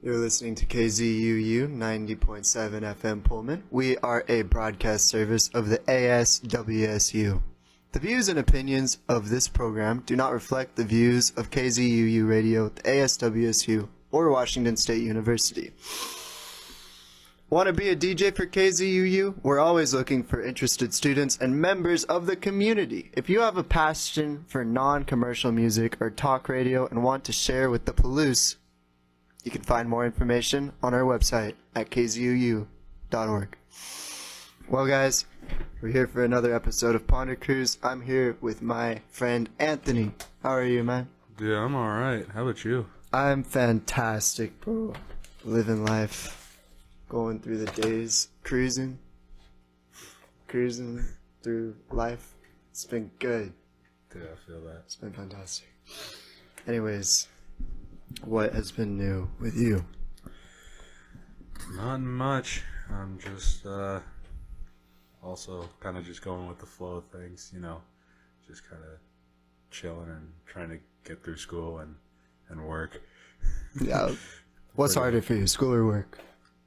You're listening to KZUU 90.7 FM Pullman. We are a broadcast service of the ASWSU. The views and opinions of this program do not reflect the views of KZUU Radio, the ASWSU, or Washington State University. Want to be a DJ for KZUU? We're always looking for interested students and members of the community. If you have a passion for non-commercial music or talk radio and want to share with the Palouse, you can find more information on our website at kzuu.org. Well, guys, we're here for another episode of Ponder Cruise. I'm here with my friend Anthony. How are you, man? Dude, I'm alright. How about you? I'm fantastic, bro. Living life. Going through the days. Cruising through life. It's been good. Dude, I feel that. It's been fantastic. Anyways, what has been new with you? Not much. I'm just, also kind of just going with the flow of things, you know. Just kind of chilling and trying to get through school and work. Yeah. What's harder for you, school or work?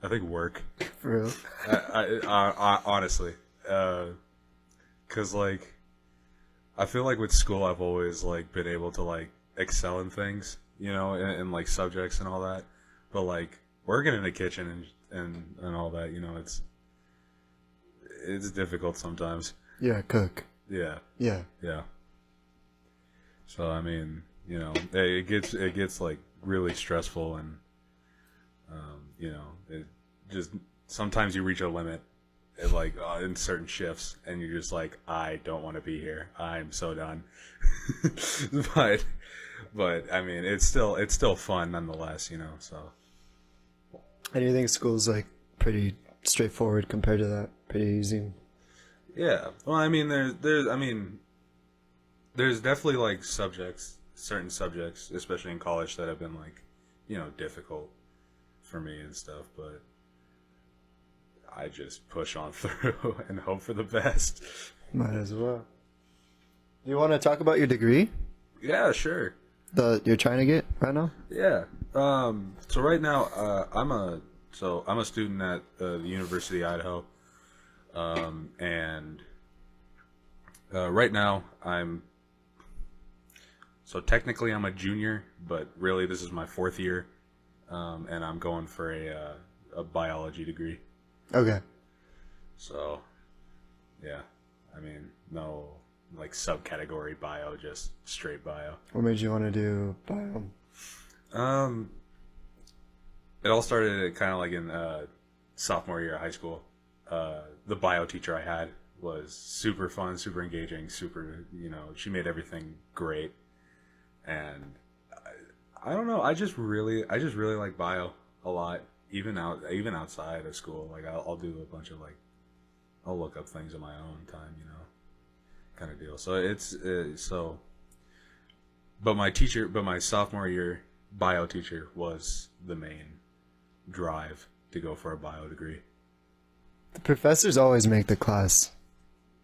I think work. For real? I honestly, cause like, I feel like with school I've always like been able to like excel in things, you know, in like subjects and all that. But like working in the kitchen and all that, you know, it's difficult sometimes. Yeah, cook. Yeah. Yeah. Yeah. So I mean, you know, it gets like really stressful and you know, it just sometimes you reach a limit like in certain shifts and you're just like, I don't want to be here. I'm so done. but I mean, it's still fun nonetheless, you know. So. And you think school's like pretty straightforward compared to that? Pretty easy? Yeah. Well, I mean, there's definitely like certain subjects, especially in college, that have been like, you know, difficult for me and stuff, but I just push on through and hope for the best. Might as well. Do you want to talk about your degree? Yeah, sure. You're trying to get right now? Yeah. So right now, I'm a student at the University of Idaho, and right now technically I'm a junior, but really this is my fourth year, and I'm going for a biology degree. Okay. So, yeah, I mean, no like subcategory bio, just straight bio. What made you want to do bio? It all started kind of like in sophomore year of high school. The bio teacher I had was super fun, super engaging, super, you know, she made everything great. And I don't know, I just really like bio a lot, even outside of school. Like I'll do a bunch of like, I'll look up things on my own time, you know, kind of deal. So but my sophomore year bio teacher was the main drive to go for a bio degree. The professors always make the class.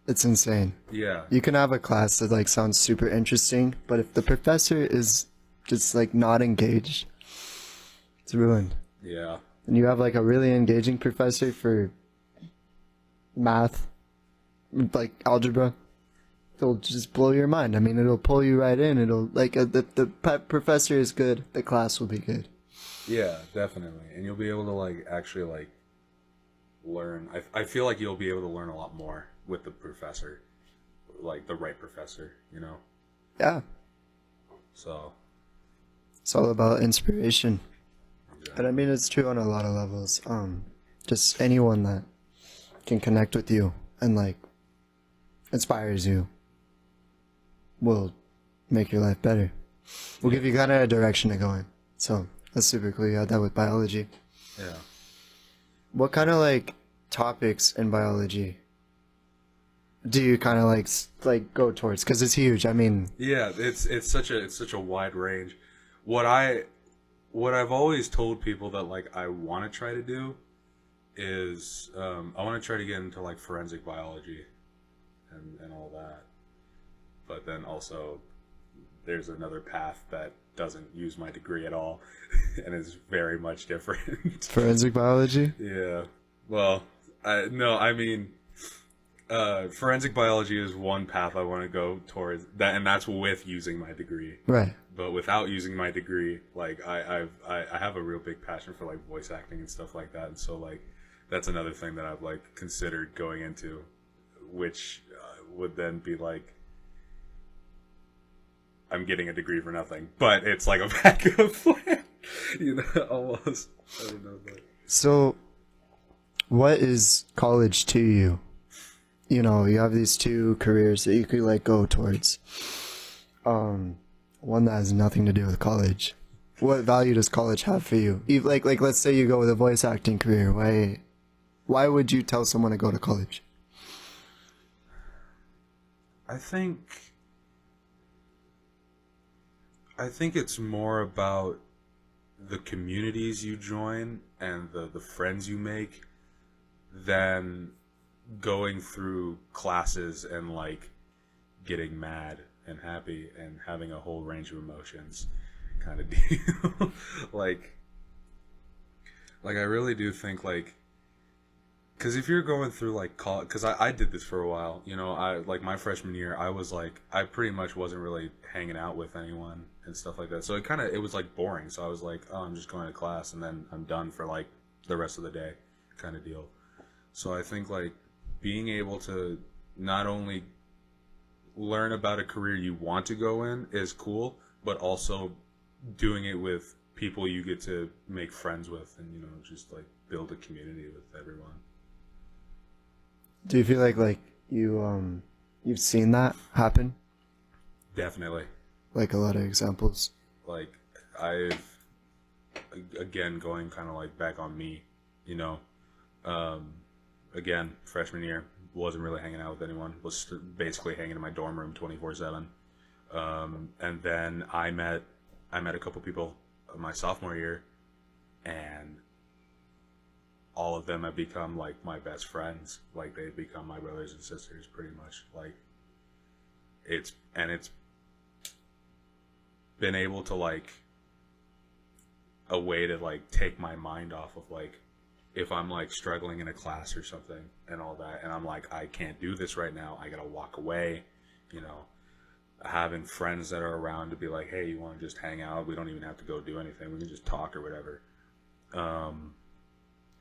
It's insane. Yeah. You can have a class that like sounds super interesting, but if the professor is just like not engaged, it's ruined. Yeah. And you have like a really engaging professor for math, like algebra, it'll just blow your mind. I mean, it'll pull you right in. It'll like the professor is good, the class will be good. Yeah, definitely. And you'll be able to like actually like learn. I feel like you'll be able to learn a lot more with the professor, like the right professor, you know? Yeah. So. It's all about inspiration. Exactly. And I mean, it's true on a lot of levels. Just anyone that can connect with you and like inspires you will make your life better. Will give you kind of a direction to go in. So that's super cool. You had that with biology. Yeah. What kind of like topics in biology do you kind of like go towards? Because it's huge. I mean, yeah, it's such a wide range. What I've always told people that like I want to try to do is I want to try to get into like forensic biology and all that. But then also there's another path that doesn't use my degree at all and is very much different. Forensic biology? Yeah. Well, no, I mean, forensic biology is one path I want to go towards, that, and that's with using my degree. Right. But without using my degree, like I have a real big passion for like voice acting and stuff like that, and so like that's another thing that I've like considered going into, which would then be like I'm getting a degree for nothing, but it's like a backup plan, you know, almost. I don't know. But... So, what is college to you? You know, you have these two careers that you could like go towards. One that has nothing to do with college. What value does college have for you? Like let's say you go with a voice acting career. Why would you tell someone to go to college? I think it's more about the communities you join and the friends you make than going through classes and like getting mad and happy and having a whole range of emotions kind of deal. like I really do think like, because if you're going through like college, because I did this for a while, you know, I like my freshman year I was like, I pretty much wasn't really hanging out with anyone and stuff like that, so it was like boring, so I was like, oh, I'm just going to class and then I'm done for like the rest of the day kind of deal. So I think like being able to not only learn about a career you want to go in is cool, but also doing it with people you get to make friends with and, you know, just like build a community with everyone. Do you feel like you've seen that happen? Definitely. Like a lot of examples. Like I've, again, going kind of like back on me, you know, again, freshman year, wasn't really hanging out with anyone, was basically hanging in my dorm room 24/7. And then I met a couple people my sophomore year, and all of them have become like my best friends. Like they've become my brothers and sisters pretty much. Like it's been able to like a way to like take my mind off of like, if I'm like struggling in a class or something and all that, and I'm like, I can't do this right now, I gotta walk away, you know, having friends that are around to be like, hey, you want to just hang out, we don't even have to go do anything, we can just talk or whatever,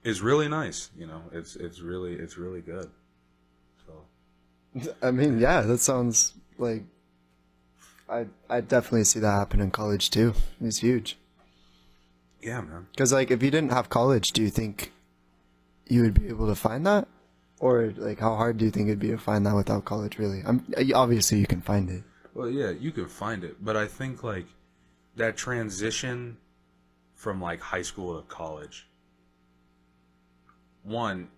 is really nice, you know. It's really good. So I mean, yeah, that sounds like I definitely see that happen in college too. It's huge. Yeah, man. Because like if you didn't have college, do you think you would be able to find that? Or like how hard do you think it'd be to find that without college really? Obviously you can find it. Well, yeah, you can find it, but I think like that transition from like high school to college, one,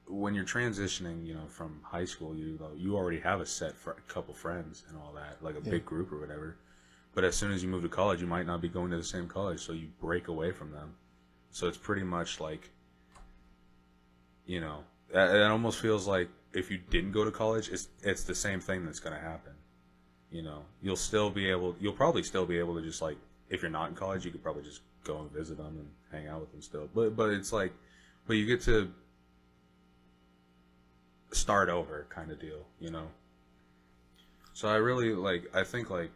when you're transitioning, you know, from high school, you already have a couple friends and all that, like a big group or whatever. But as soon as you move to college, you might not be going to the same college, so you break away from them. So it's pretty much like, you know, it almost feels like if you didn't go to college, it's the same thing that's going to happen. You know, you'll probably still be able to just like, if you're not in college, you could probably just go and visit them and hang out with them still. But it's like, but you get to start over kind of deal, you know. So I really I think it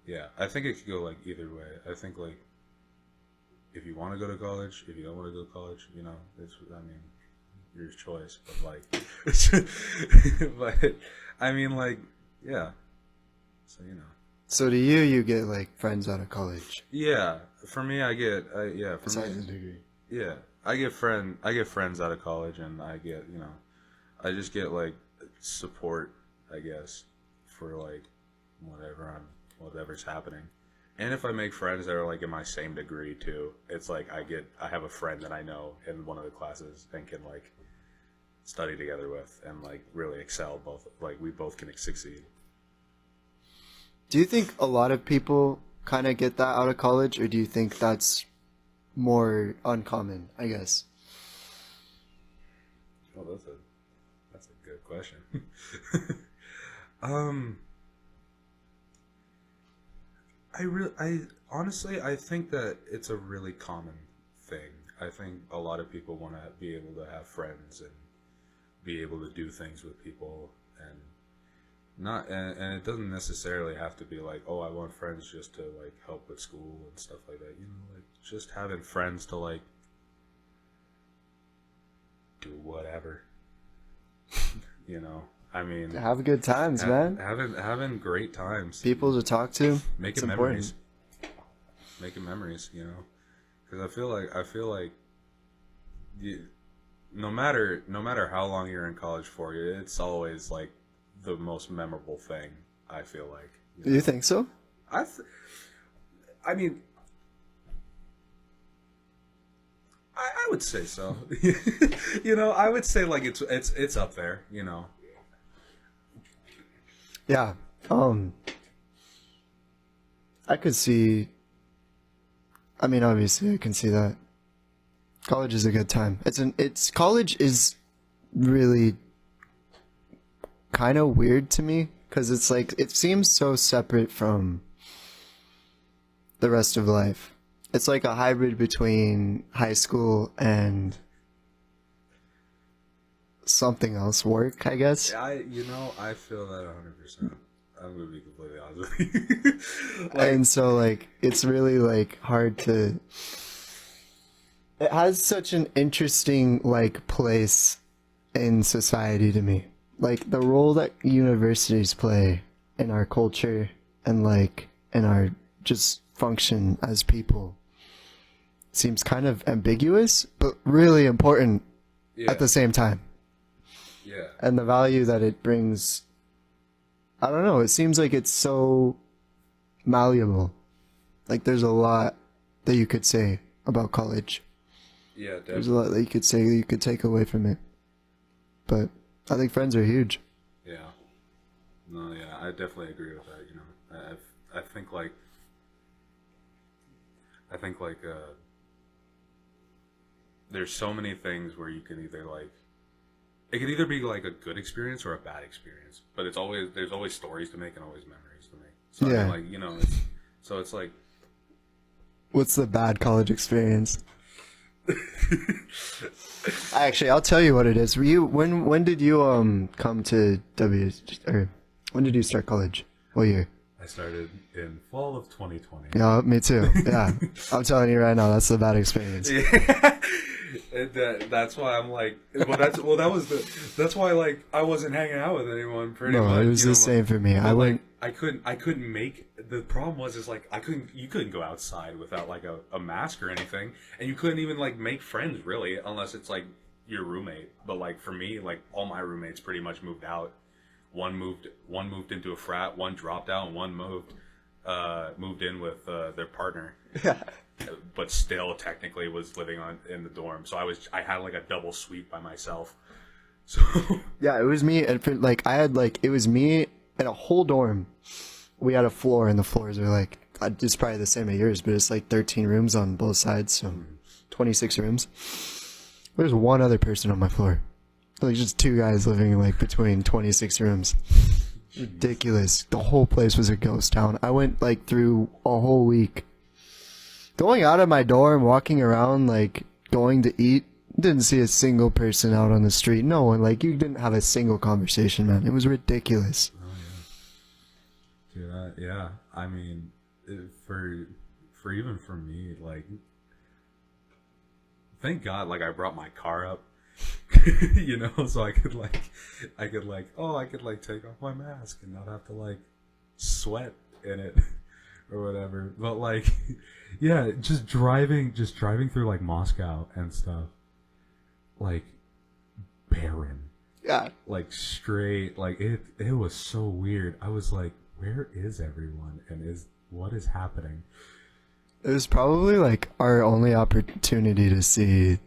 could go like either way. I think like if you want to go to college, if you don't want to go to college, you know, your choice. But but I mean like, yeah. So, you know. So do you get like friends out of college? Yeah, for me, Besides the degree. Yeah, I get friends out of college, and I get, you know, I just get like support, I guess, for like whatever's happening. And if I make friends that are like in my same degree too, it's like I have a friend that I know in one of the classes and can like study together with and like really excel, both like we both can succeed. Do you think a lot of people kind of get that out of college, or do you think that's more uncommon, I guess? Oh, that's a good question. I honestly, I think that it's a really common thing. I think a lot of people want to be able to have friends and be able to do things with people, and and it doesn't necessarily have to be like, oh, I want friends just to like help with school and stuff like that. You know, like just having friends to like do whatever. You know, I mean, Have good times, man. Having great times. People to talk to. Making memories. Making memories, you know, because I feel like no matter how long you're in college for, it's always like the most memorable thing. I feel like. You know? You think so? I mean, I would say so. You know, I would say like it's up there. You know. Yeah. I could see. I mean, obviously, I can see that. College is a good time. College is really kind of weird to me because it's like it seems so separate from the rest of life. It's like a hybrid between high school and something else, work, I guess. I feel that 100%. I'm gonna be completely honest with you. And so like it's really like hard to. It has such an interesting like place in society to me. Like the role that universities play in our culture and like in our just function as people seems kind of ambiguous, but really important at the same time. Yeah. And the value that it brings, I don't know, it seems like it's so malleable. Like there's a lot that you could say about college. Yeah, definitely. There's a lot that you could say that you could take away from it. But I think friends are huge. Yeah. No, yeah, I definitely agree with that, you know. I think like there's so many things where you can either like it can either be like a good experience or a bad experience, but there's always stories to make and always memories to make. So Yeah. I mean, like, you know, it's like What's the bad college experience? Actually, I'll tell you what it is. When did you come to or when did you start college? What year? I started in fall of 2020. Yeah, me too. Yeah. I'm telling you right now, that's a bad experience. Yeah. That's why I'm like, that's why like I wasn't hanging out with anyone pretty much. No, it was the same for me. I couldn't make, the problem was is like you couldn't go outside without like a mask or anything, and you couldn't even like make friends really unless it's like your roommate. But like for me, like all my roommates pretty much moved out. One moved into a frat, one dropped out, and one moved in with their partner. Yeah. But still technically was living in the dorm. So I had like a double suite by myself. So Yeah, it was me and it was me and a whole dorm. We had a floor and the floors are like it's probably the same as yours, but it's like 13 rooms on both sides, so 26 rooms. There's one other person on my floor. Like just two guys living like between 26 rooms. Ridiculous. The whole place was a ghost town. I went like through a whole week going out of my dorm, walking around, like going to eat. Didn't see a single person out on the street. No one. Like you didn't have a single conversation, man. It was ridiculous. Oh yeah, dude. Yeah. I mean, for even for me, like, thank God, like I brought my car up. You know, so I could take off my mask and not have to like sweat in it or whatever. But like, yeah, just driving through like Moscow and stuff, like barren. Yeah. Like straight, like it was so weird. I was like, where is everyone and what is happening? It was probably like our only opportunity to see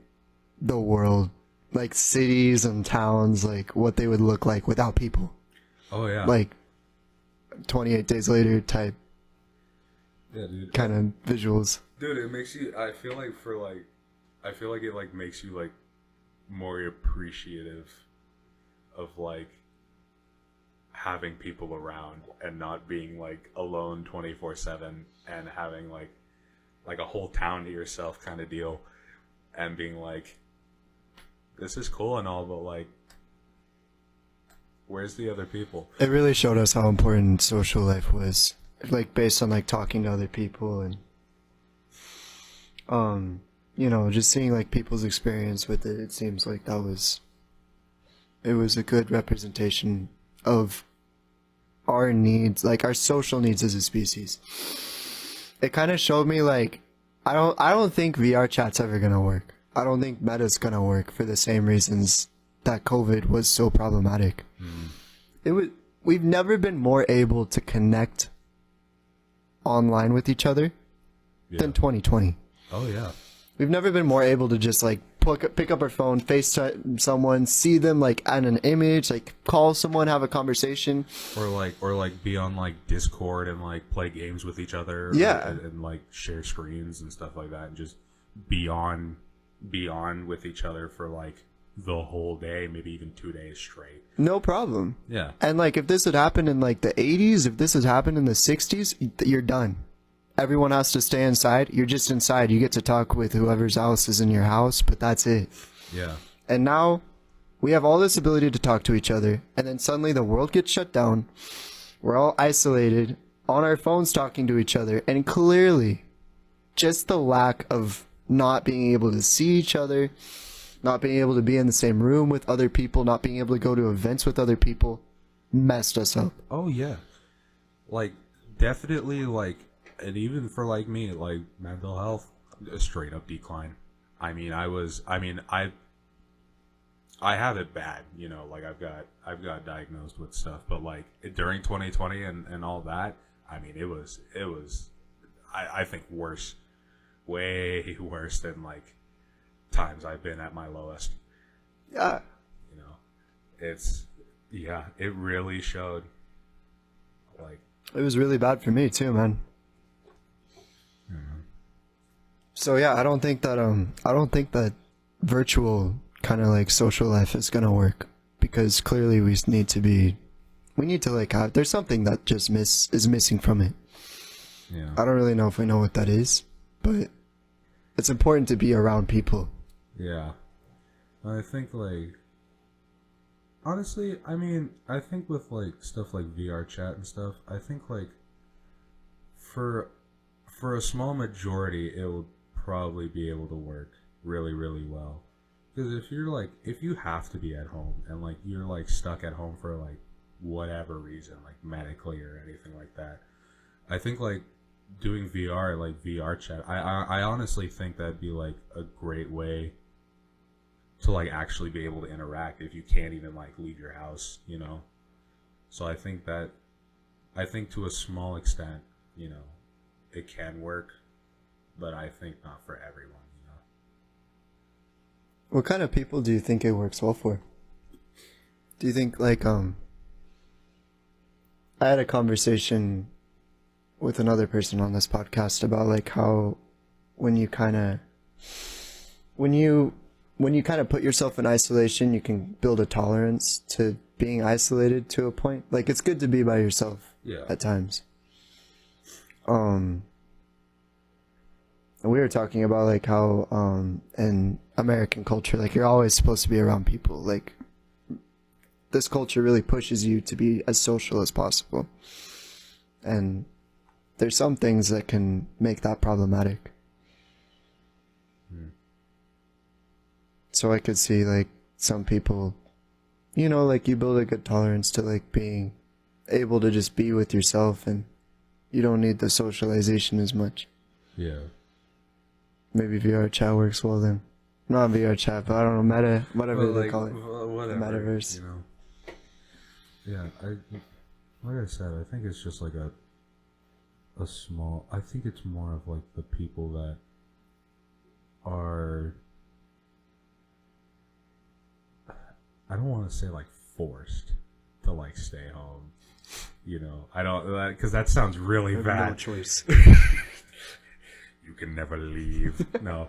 the world. Like cities and towns, like what they would look like without people. Oh yeah. Like 28 days later type. Yeah, dude. Kind of visuals. Dude, it makes you. I feel like it like makes you like more appreciative of like having people around and not being like alone 24/7 and having like a whole town to yourself kind of deal, and being like, this is cool and all, but like, where's the other people? It really showed us how important social life was, like based on like talking to other people and just seeing like people's experience with it. It seems like it was a good representation of our needs, like our social needs as a species. It kind of showed me like I don't think VR chat's ever gonna work. I don't think Meta's gonna work for the same reasons that COVID was so problematic. We've never been more able to connect online with each other than 2020. Oh yeah. We've never been more able to just like pick up our phone, FaceTime someone, see them like on an image, like call someone, have a conversation, or like be on like Discord and like play games with each other, Yeah. and like share screens and stuff like that, and just be on with each other for like the whole day, maybe even 2 days straight. no problem. Yeah. And like if this had happened in like the 80s, if this had happened in the 60s, you're done. Everyone has to stay inside. You're just inside. You get to talk with whoever's else is in your house, but that's it. Yeah. And now we have all this ability to talk to each other, and then suddenly the world gets shut down. We're all isolated on our phones talking to each other, and clearly just the lack of not being able to see each other, not being able to be in the same room with other people, not being able to go to events with other people messed us up. Oh yeah. Like definitely, like, and even for like me, like mental health, a straight up decline. I have it bad, like I've got diagnosed with stuff, but like during 2020 and all that, I mean, it was I think worse, way worse than like times I've been at my lowest. Yeah. It really showed. Like, It was really bad for me too, man. So yeah, I don't think that virtual kind of like social life is gonna work, because clearly we need to like have, there's something that just is missing from it. yeah. I don't really know if we know what that is, but it's important to be around people. Yeah. I think, like, honestly, I mean, I think with, like, stuff like VR chat and stuff, I think, like, for a small majority, it will probably be able to work really, really well. Because if you have to be at home and, like, you're, like, stuck at home for, like, whatever reason, like, medically or anything like that, I think, like, doing VR, like, VR chat, I honestly think that'd be, like, a great way to like actually be able to interact if you can't even like leave your house, So I think to a small extent, it can work, but I think not for everyone, What kind of people do you think it works well for? Do you think like I had a conversation with another person on this podcast about like how when you kind of put yourself in isolation, you can build a tolerance to being isolated to a point. Like, it's good to be by yourself at times. And we were talking about, like, how in American culture, like, you're always supposed to be around people. Like, this culture really pushes you to be as social as possible. And there's some things that can make that problematic. So I could see like some people, like you build a good tolerance to like being able to just be with yourself, and you don't need the socialization as much. Yeah. Maybe VR chat works well then. Not VR chat, but I don't know, whatever they call it. Whatever, Metaverse. Yeah, like I said, I think it's just like I think it's more of like the people that are, I don't want to say like forced to like stay home, I don't, because that sounds really bad. No choice. You can never leave. No,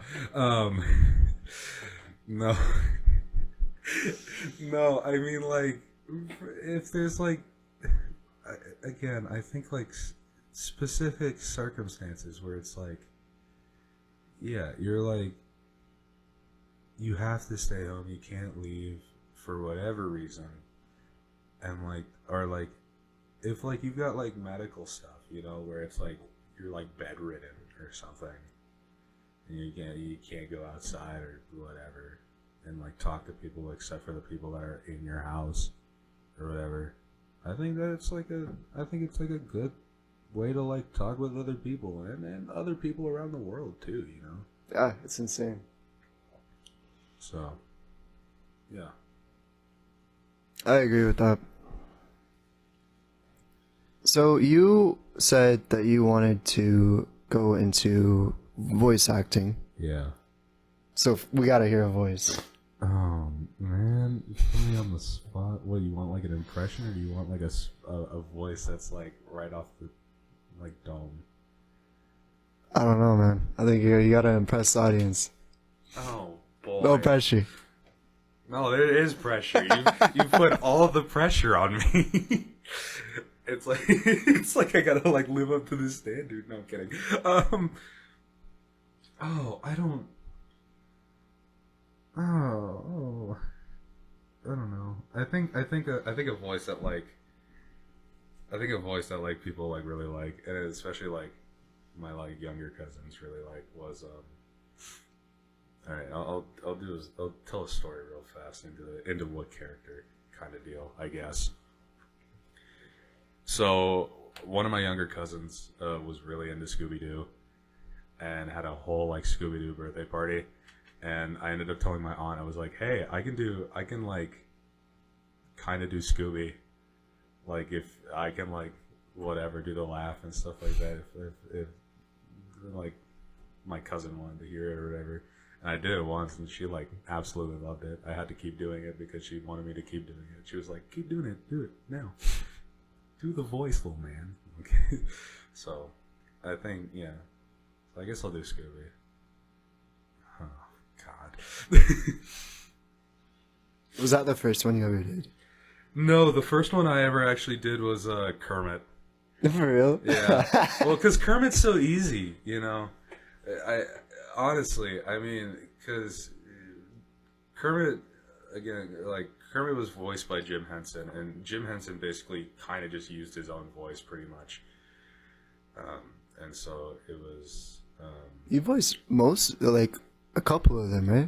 no, no. I mean, like, if there's like, again, I think like specific circumstances where it's like, yeah, you're like, you have to stay home, you can't leave for whatever reason, and like, or like, if like you've got like medical stuff, you know, where it's like you're like bedridden or something, and you can't go outside or whatever, and like talk to people except for the people that are in your house or whatever. I think it's like a good way to like talk with other people and other people around the world too, you know. Yeah, it's insane. So, yeah. I agree with that. So you said that you wanted to go into voice acting. Yeah. So we gotta hear a voice. Oh, man. You put me on the spot. What, do you want like an impression, or do you want like a voice that's like right off the like dome? I don't know, man. I think you gotta impress the audience. Oh, boy. No pressure. No, there is pressure. You put all the pressure on me. It's like I gotta like live up to this standard. No, I'm kidding. I don't know. I think a voice that like people like really like, and especially like my like younger cousins really like, was all right, I'll tell a story real fast into what character kind of deal, I guess. So one of my younger cousins was really into Scooby-Doo and had a whole like Scooby-Doo birthday party, and I ended up telling my aunt, I was like, hey, I can like kind of do Scooby, like if I can like whatever do the laugh and stuff like that, if like my cousin wanted to hear it or whatever. And I did it once, and she like absolutely loved it. I had to keep doing it because she wanted me to keep doing it. She was like, keep doing it, do it now, do the voice, little man. Okay. So I think, yeah, I guess I'll do Scooby. Oh God. Was that the first one you ever did? No, the first one I ever actually did was Kermit. For real? Yeah. Well, because Kermit's so easy, you know. Honestly, I mean, because Kermit, again, like, Kermit was voiced by Jim Henson, and Jim Henson basically kind of just used his own voice pretty much. And so it was... You voiced like, a couple of them, right?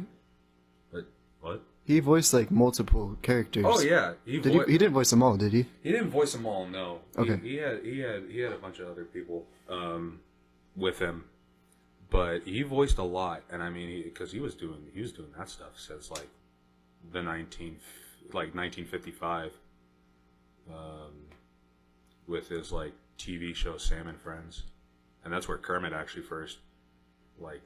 But, what? He voiced, like, multiple characters. Oh, yeah. He didn't voice them all, did he? He didn't voice them all, no. Okay. He had a bunch of other people with him. But he voiced a lot, and I mean, because he was doing that stuff since like the 1955, with his like TV show Sam and Friends, and that's where Kermit actually first like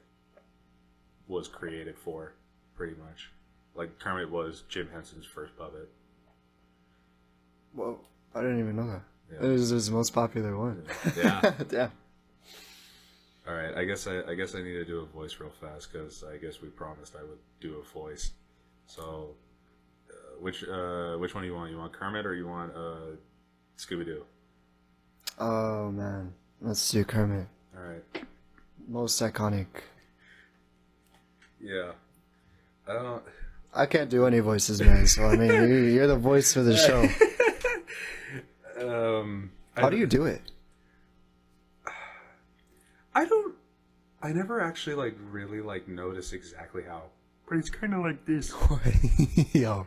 was created for, pretty much. Like Kermit was Jim Henson's first puppet. Well, I didn't even know that. Yeah. It was his most popular one. Yeah. Yeah. All right, I guess I need to do a voice real fast, because I guess we promised I would do a voice. So, which one do you want? You want Kermit or you want Scooby-Doo? Oh man, let's do Kermit. All right. Most iconic. Yeah. I can't do any voices, man. So I mean, you're the voice for the show. How do you do it? I never actually like really like notice exactly how, but it's kind of like this. Yo.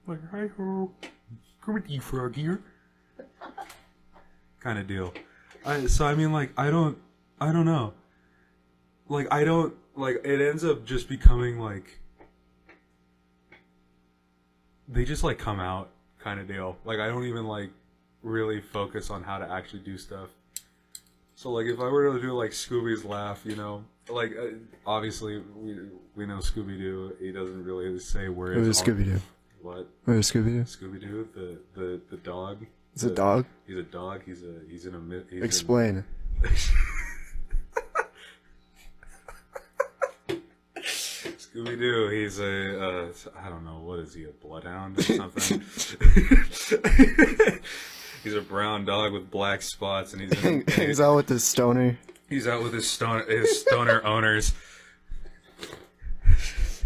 Like, hi ho, Kermit the Frog here. Kind of deal. So I mean, like, I don't know. Like, it ends up just becoming like, they just like come out kind of deal. Like, I don't even like really focus on how to actually do stuff. So, like, if I were to do, like, Scooby's laugh, you know, like, obviously, we know Scooby-Doo. He doesn't really say where Where's Scooby-Doo? What? Where's Scooby-Doo? Scooby-Doo, the dog. It's a dog? He's a dog. He's in a... Explain. Scooby-Doo, he's I don't know, what is he, a bloodhound or something? He's a brown dog with black spots, and He's out with his stoner. He's out with his stoner owners.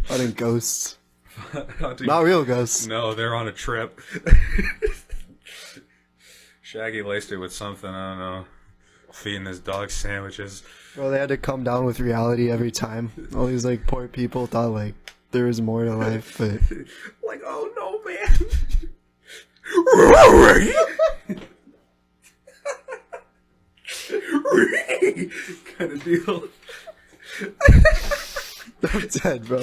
Hunting ghosts. Hunting- Not real ghosts. No, they're on a trip. Shaggy laced it with something, I don't know. Feeding his dog sandwiches. Bro, they had to come down with reality every time. All these like poor people thought like there was more to life, but Like, oh no, man. Kind of deal. I'm dead, bro.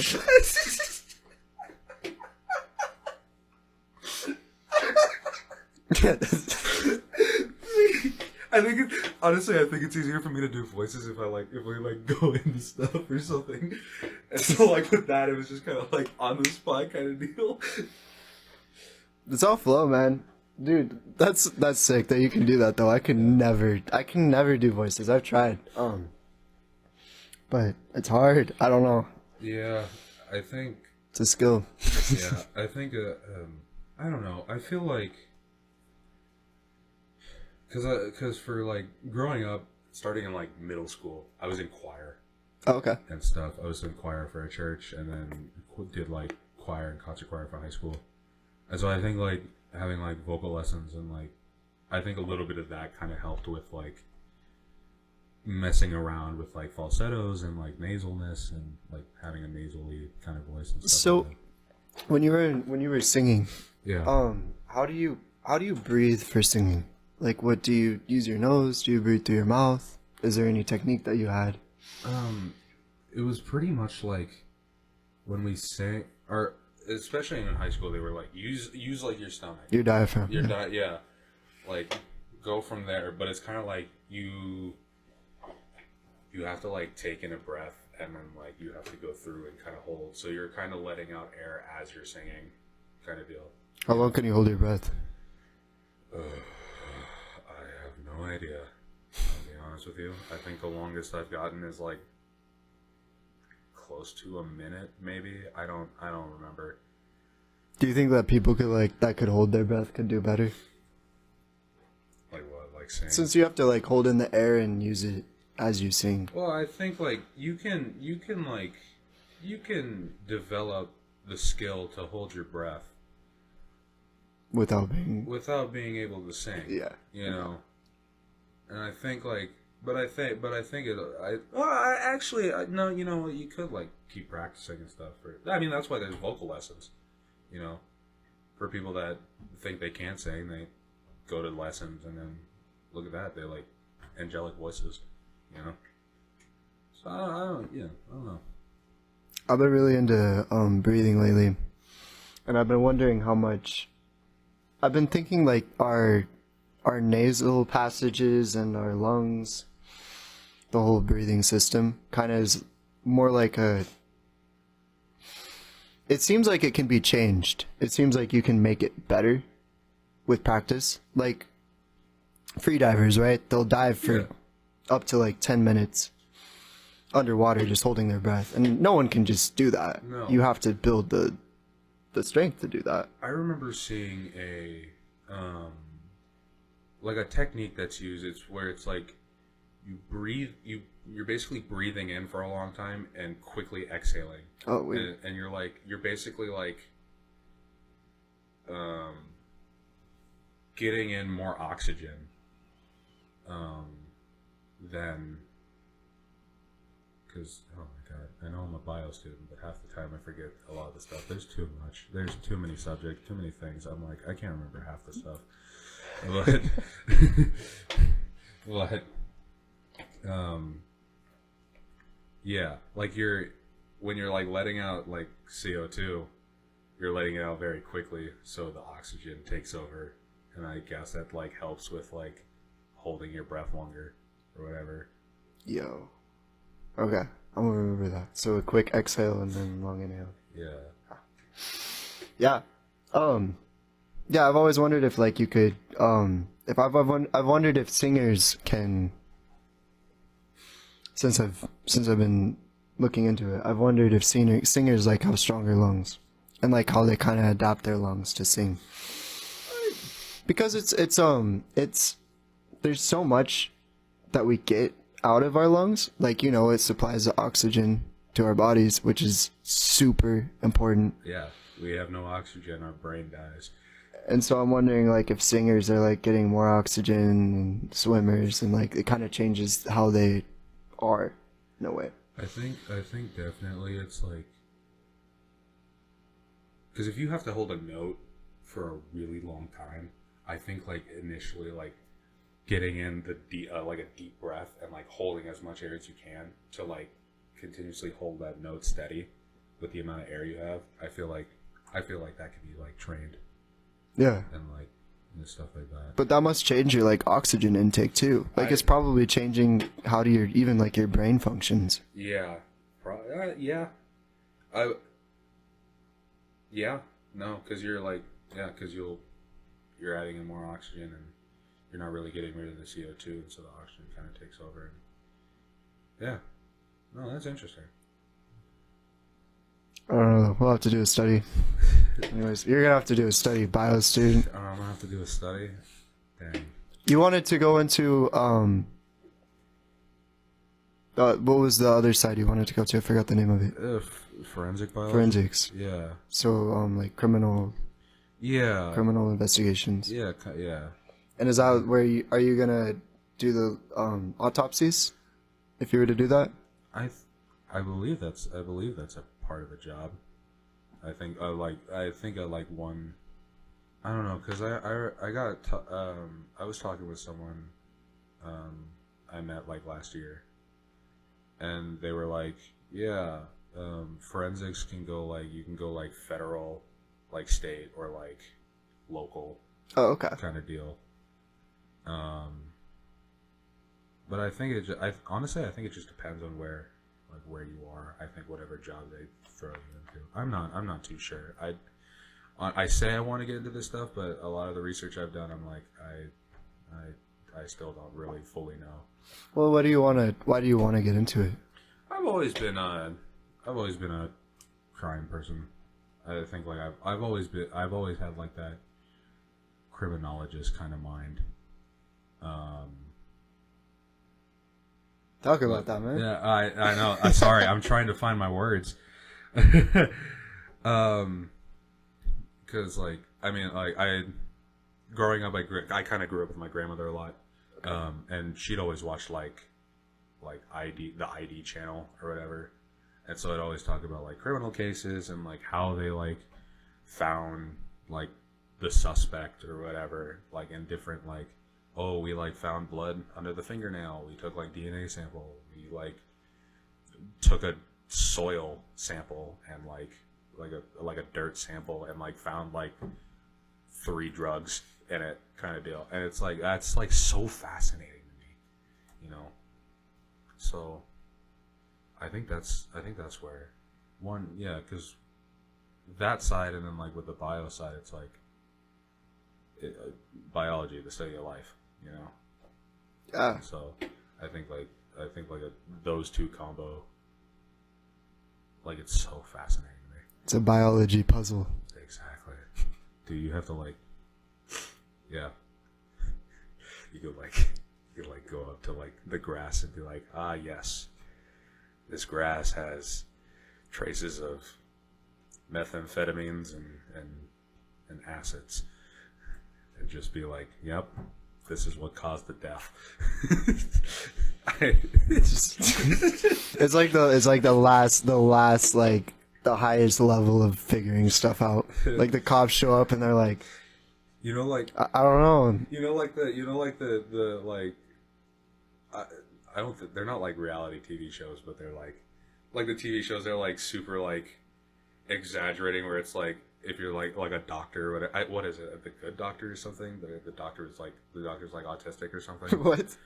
Honestly, I think it's easier for me to do voices if we go into stuff or something. And so like with that, it was just kind of like on the spot kind of deal. It's all flow, man. Dude, that's sick that you can do that though. I can never do voices. I've tried. But it's hard. I don't know. Yeah, I think. It's a skill. Yeah, I think. I don't know. I feel like. Because for like growing up, starting in like middle school, I was in choir. Oh, okay. And stuff. I was in choir for a church, and then did like choir and concert choir for high school. And so I think like having like vocal lessons and like I think a little bit of that kind of helped with like messing around with like falsettos and like nasalness and like having a nasally kind of voice and stuff. So, like that. when you were singing, Yeah. how do you breathe for singing? Like, what do you use your nose? Do you breathe through your mouth? Is there any technique that you had? It was pretty much like when we sang, or especially in high school, they were like use like your stomach, Your diaphragm. yeah, like go from there. But it's kind of like you have to like take in a breath and then like you have to go through and kind of hold. So you're kind of letting out air as you're singing, kind of deal. How long can you hold your breath? I have no idea. I'll be honest with you. I think the longest I've gotten is like close to a minute, maybe. I don't remember. Do you think that people that could hold their breath could do better? Like what? Like sing? Since you have to like hold in the air and use it as you sing. Well, I think like you can develop the skill to hold your breath Without being able to sing. Yeah. You know. And I think like no, you know, you could like keep practicing and stuff. I mean, that's why there's vocal lessons, you know, for people that think they can't sing, they go to lessons and then look at that, they're like angelic voices, you know. So I don't know. I've been really into breathing lately, and I've been wondering how much. I've been thinking like our nasal passages and our lungs, the whole breathing system kind of is more like it seems like it can be changed. It seems like you can make it better with practice. Like free divers, right? They'll dive for up to like 10 minutes underwater just holding their breath. And no one can just do that. No. You have to build the strength to do that. I remember seeing a like a technique that's used. It's where it's like you breathe, you're basically breathing in for a long time and quickly exhaling. Oh, wait. And you're basically like getting in more oxygen than, because oh my god, I know I'm a bio student, but half the time I forget a lot of the stuff. There's too much. There's too many subjects, too many things. I'm like, I can't remember half the stuff. But yeah, like when you're like letting out like CO2, you're letting it out very quickly, so the oxygen takes over, and I guess that like helps with like holding your breath longer or whatever. Yo. Okay. I'm gonna remember that. So a quick exhale and then long inhale. Yeah. Yeah. Yeah, I've always wondered if like you could I've wondered if singers can, since I've been looking into it, I've wondered if singers like have stronger lungs and like how they kind of adapt their lungs to sing. Because it's there's so much that we get out of our lungs. Like, you know, it supplies the oxygen to our bodies, which is super important. Yeah, we have no oxygen, our brain dies. And so I'm wondering, like, if singers are, like, getting more oxygen, and swimmers, and, like, it kind of changes how they are, in a way. I think definitely it's like... Because if you have to hold a note for a really long time, I think, like, initially, like, getting in the like a deep breath and, like, holding as much air as you can to, like, continuously hold that note steady with the amount of air you have, I feel like that can be, like, trained. Yeah. And stuff like that. But that must change your, like, oxygen intake too. Like, it's probably changing how do your even, like, your brain functions. Yeah. Yeah. Yeah. No, because you're like, because you're adding in more oxygen and you're not really getting rid of the CO2, and so the oxygen kind of takes over. And yeah. No, that's interesting. I don't know. We'll have to do a study. Anyways, you're gonna have to do a study, bio student. I'm gonna have to do a study. Dang. You wanted to go into what was the other side you wanted to go to? I forgot the name of it. Forensic biology. Forensics. Yeah. So like criminal. Yeah. Criminal investigations. Yeah. Yeah. And is that where are you gonna do the autopsies? If you were to do that. I believe that's a part of the job. I think I like one. I don't know, because I was talking with someone I met like last year, and they were like, yeah, forensics can go like, you can go like federal, like state, or like local. Oh, okay. Kind of deal. But I think honestly I think it just depends on where you are. I think whatever job they throw you into. I'm not too sure. I say I want to get into this stuff, but a lot of the research I've done, I'm like, I still don't really fully know. Well, why do you want to get into it? I've always been a crime person. I think like I've always had like that criminologist kind of mind. Talk about that, man. Yeah, I know. I'm sorry. I'm trying to find my words. Because like, I mean, like growing up, I kind of grew up with my grandmother a lot. Okay. And she'd always watch like the ID channel or whatever. And so I'd always talk about like criminal cases and like how they like found like the suspect or whatever, like in different like, oh, we like found blood under the fingernail. We took like DNA sample. We like took a soil sample and like a dirt sample and like found like 3 drugs in it, kind of deal. And it's like, that's like so fascinating to me, you know. So I think that's where one, yeah, because that side, and then like with the bio side, it's like biology, the study of life. You know. Yeah. So, I think those two combo, like, it's so fascinating to me. It's a biology puzzle. Exactly. Dude, you have to like, yeah. You could go up to like the grass and be like, ah, yes, this grass has traces of methamphetamines and acids, and just be like, yep. This is what caused the death. It's like the last like the highest level of figuring stuff out. Like the cops show up and they're like, you know, like I don't know. I don't think they're not like reality TV shows, but they're like the TV shows. They're like super like exaggerating, where it's like, if you're like a doctor, or whatever, what is it? The Good Doctor or something? The doctor's like autistic or something. What?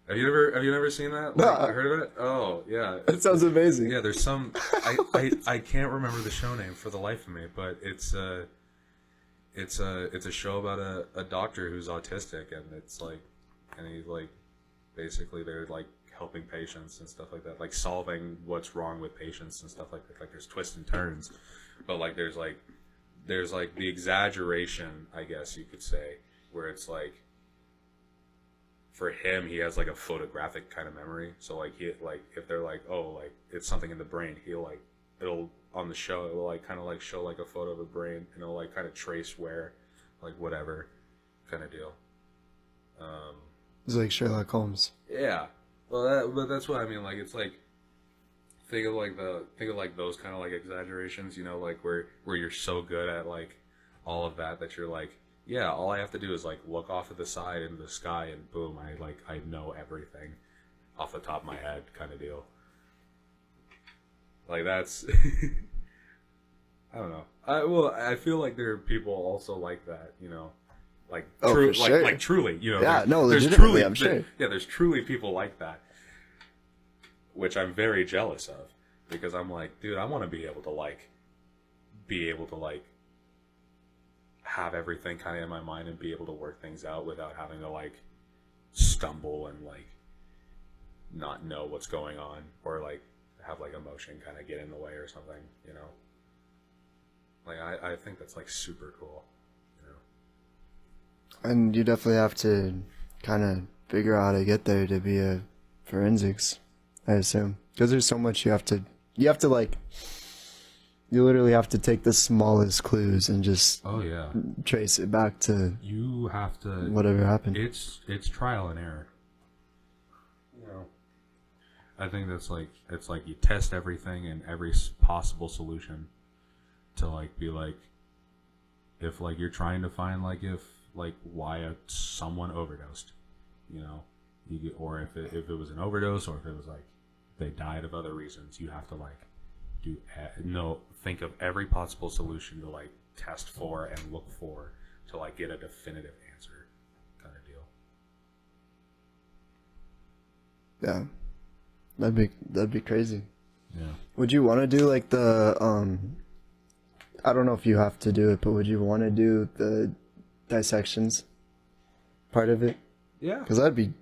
Have you never seen that? Like, No. Heard of it? Oh yeah. It sounds amazing. Yeah, there's some. I can't remember the show name for the life of me, but it's a show about a doctor who's autistic, and he's like, basically they're like helping patients and stuff like that, like solving what's wrong with patients and stuff like that. Like there's twists and turns, but like there's the exaggeration, I guess you could say, where it's like, for him, he has like a photographic kind of memory. So like he like if they're like, oh, like it's something in the brain, he'll like it'll on the show it will like kind of like show like a photo of a brain and it'll like kind of trace where like whatever kind of deal. It's like Sherlock Holmes. Yeah, but that's what I mean. Like it's like think of like those kind of like exaggerations, you know, like where you're so good at like all of that you're like, yeah, all I have to do is like look off to the side into the sky and boom, I know everything off the top of my head kind of deal. Like that's I don't know. I feel like there are people also like that, you know, like for sure. like truly, you know. Yeah, no, there's legitimately, truly, I'm sure. There's truly people like that, which I'm very jealous of because I'm like, dude, I want to be able to have everything kind of in my mind and be able to work things out without having to like stumble and like not know what's going on or like have like emotion kind of get in the way or something, you know. Like I think that's like super cool, you know. And you definitely have to kind of figure out how to get there to be a forensics, I assume, because there's so much you have to like. You literally have to take the smallest clues and just trace it back to you have to whatever happened. It's trial and error. You know, I think that's like it's like you test everything and every possible solution to like be like if like you're trying to find like if like why someone overdosed, you know, or if it was an overdose or if it was like they died of other reasons, you have to like think of every possible solution to like test for and look for to like get a definitive answer kind of deal. Yeah, that'd be crazy. Yeah. Would you want to do like the I don't know if you have to do it, but would you want to do the dissections part of it? Yeah, because that'd be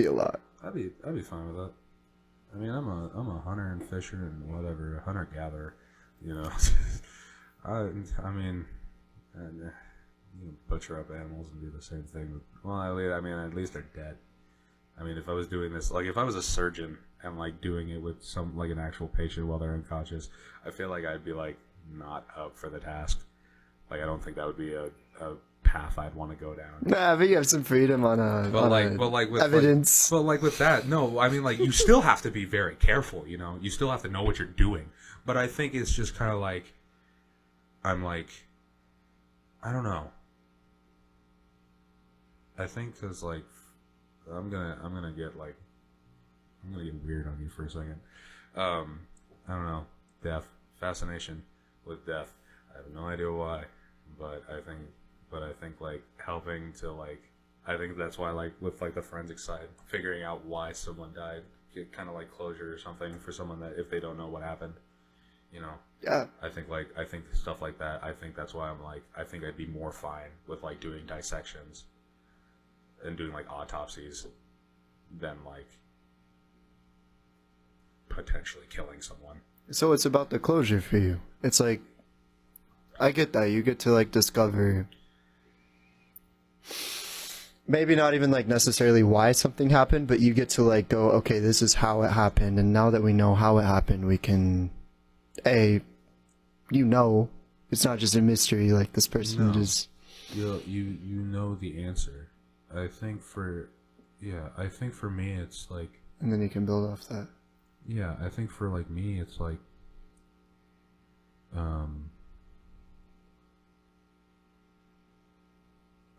a lot. I'd be fine with that. I mean, I'm a hunter and fisher and whatever, hunter gatherer, you know. I mean, you can butcher up animals and do the same thing. Well, at least they're dead. I mean, if I was doing this, like if I was a surgeon and like doing it with some like an actual patient while they're unconscious, I feel like I'd be like not up for the task. Like I don't think that would be a path I'd want to go down. Nah, but you have some freedom on with evidence. With that, no, I mean like you still have to be very careful, you know. You still have to know what you're doing. But I think it's just kind of like I'm like I don't know. I think because like I'm gonna get weird on you for a second. I don't know. Death, fascination with death. I have no idea why, but I think like helping to like I think that's why like with like the forensic side, figuring out why someone died, get kind of like closure or something for someone that if they don't know what happened, you know. Yeah. I think stuff like that. I think that's why I'm like I think I'd be more fine with like doing dissections and doing like autopsies than like potentially killing someone. So it's about the closure for you. It's like I get that. You get to like discover maybe not even like necessarily why something happened, but you get to like go, okay, this is how it happened, and now that we know how it happened, we can it's not just a mystery, like this person just you know the answer. I think for me it's like, and then you can build off that. Yeah, I think for like me it's like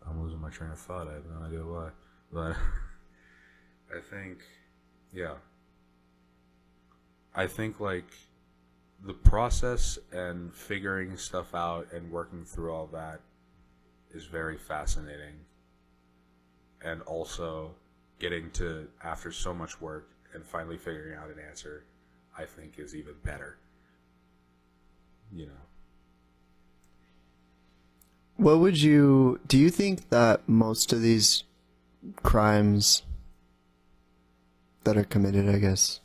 I'm losing my train of thought. I have no idea why. But I think like the process and figuring stuff out and working through all that is very fascinating. And also getting to, after so much work and finally figuring out an answer, I think is even better. You know. Do you think that most of these crimes that are committed, I guess,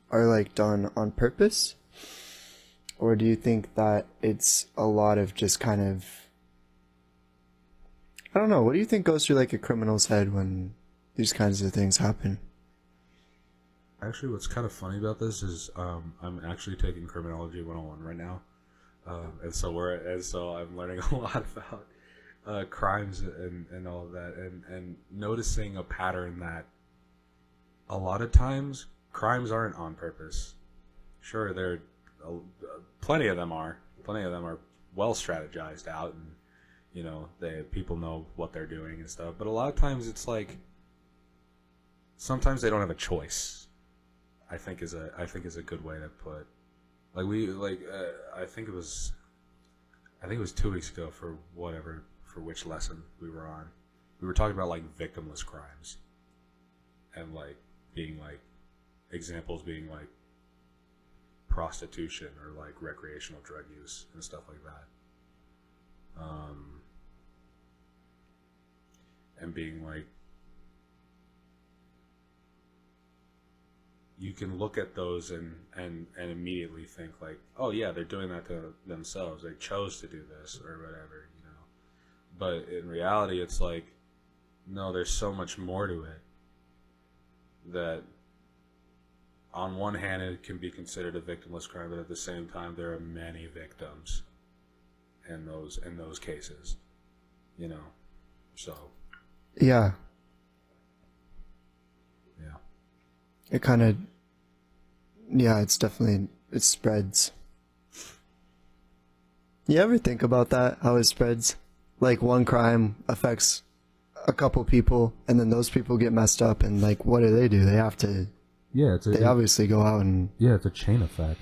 are like done on purpose? Or do you think that it's a lot of just kind of I don't know. What do you think goes through like a criminal's head when these kinds of things happen? Actually, what's kind of funny about this is I'm actually taking Criminology 101 right now, and so I'm learning a lot about crimes and all of that, and noticing a pattern that a lot of times crimes aren't on purpose. Sure, plenty of them are well strategized out, and people know what they're doing and stuff. But a lot of times it's like sometimes they don't have a choice. I think is a good way to put. I think it was 2 weeks ago for which lesson we were on. We were talking about like victimless crimes, and like being like examples being like prostitution or like recreational drug use and stuff like that. And being like, you can look at those and immediately think like, oh yeah, they're doing that to themselves. They chose to do this or whatever, But in reality, it's like, no, there's so much more to it. That on one hand, it can be considered a victimless crime, but at the same time, there are many victims in those cases, So. Yeah. Yeah. It kind of. Yeah, it spreads. You ever think about that? How it spreads? Like one crime affects a couple people, and then those people get messed up, and like, what do? They have to. Yeah, they obviously go out and. Yeah, it's a chain effect.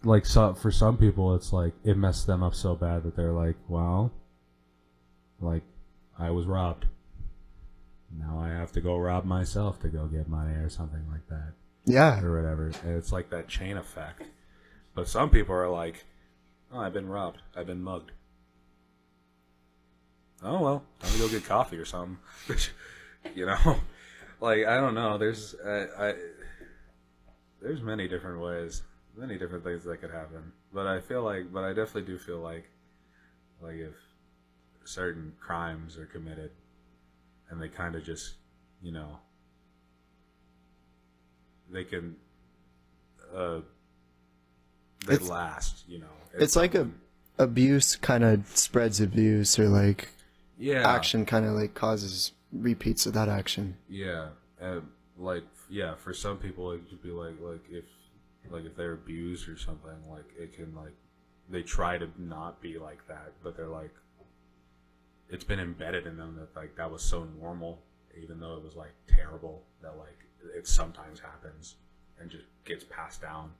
Like, for some people, it's like it messed them up so bad that they're like, well, like, I was robbed. Now I have to go rob myself to go get money or something like that. Yeah. Or whatever. And it's like that chain effect. But some people are like, oh, I've been robbed. I've been mugged. Oh, well, time to go get coffee or something. Like, I don't know. There's many different ways, many different things that could happen. But I definitely do feel like if certain crimes are committed and they kind of just, they can, last, It's like abuse kind of spreads abuse, or like action kind of like causes repeats of that action. Yeah, for some people it could be like if they're abused or something, like it can like they try to not be like that, but they're like it's been embedded in them that like that was so normal, even though it was like terrible, that like it sometimes happens and just gets passed down.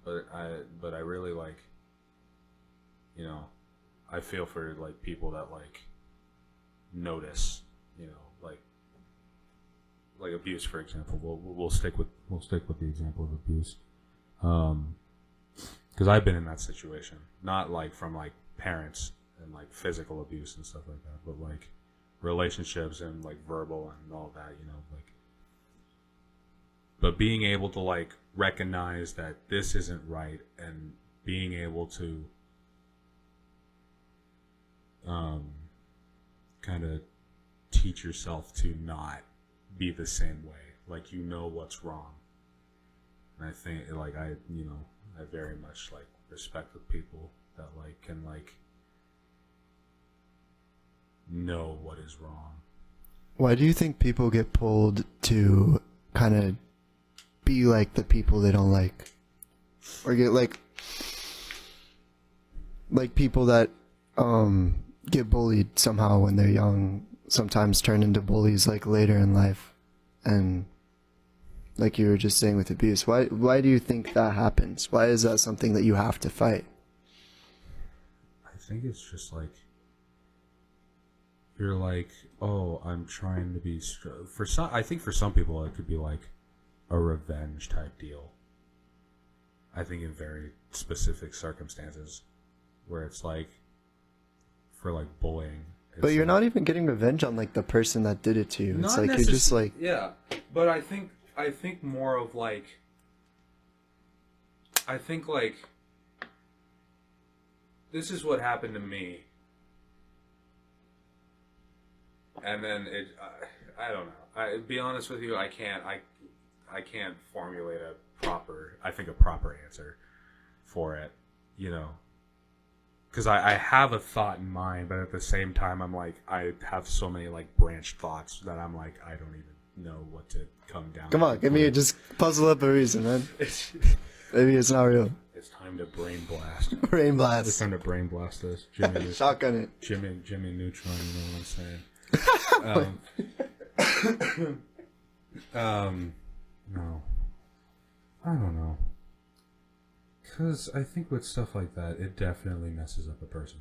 But I really like, I feel for like people that like notice, like abuse, for example. We'll stick with the example of abuse, because I've been in that situation, not like from like parents and like physical abuse and stuff like that, but like relationships and like verbal and all that, like. But being able to like recognize that this isn't right, and being able to kind of teach yourself to not be the same way, like what's wrong. And I think like I very much like respect the people that like can like know what is wrong. Why do you think people get pulled to kind of be like the people they don't like, or get like people that get bullied somehow when they're young sometimes turn into bullies like later in life? And like you were just saying with abuse, why do you think that happens? Why is that something that you have to fight? I think it's just like you're like, oh, I'm trying to be I think for some people it could be like a revenge type deal. I think in very specific circumstances where it's like for like bullying. But you're like, not even getting revenge on like the person that did it to you. It's like you're just like, yeah. But I think more of like, I think like this is what happened to me. And then I don't know. Be honest with you, I can't formulate a proper answer for it, you know. Because I have a thought in mind, but at the same time, I'm like, I have so many like branched thoughts that I'm like, I don't even know what to come down. Come on, give me just puzzle up a reason, man. Maybe it's not real. It's time to brain blast. Brain blast. It's time to brain blast this. Jimmy, Shotgun it. Jimmy Neutron. You know what I'm saying? No, I don't know. Because I think with stuff like that, it definitely messes up a person.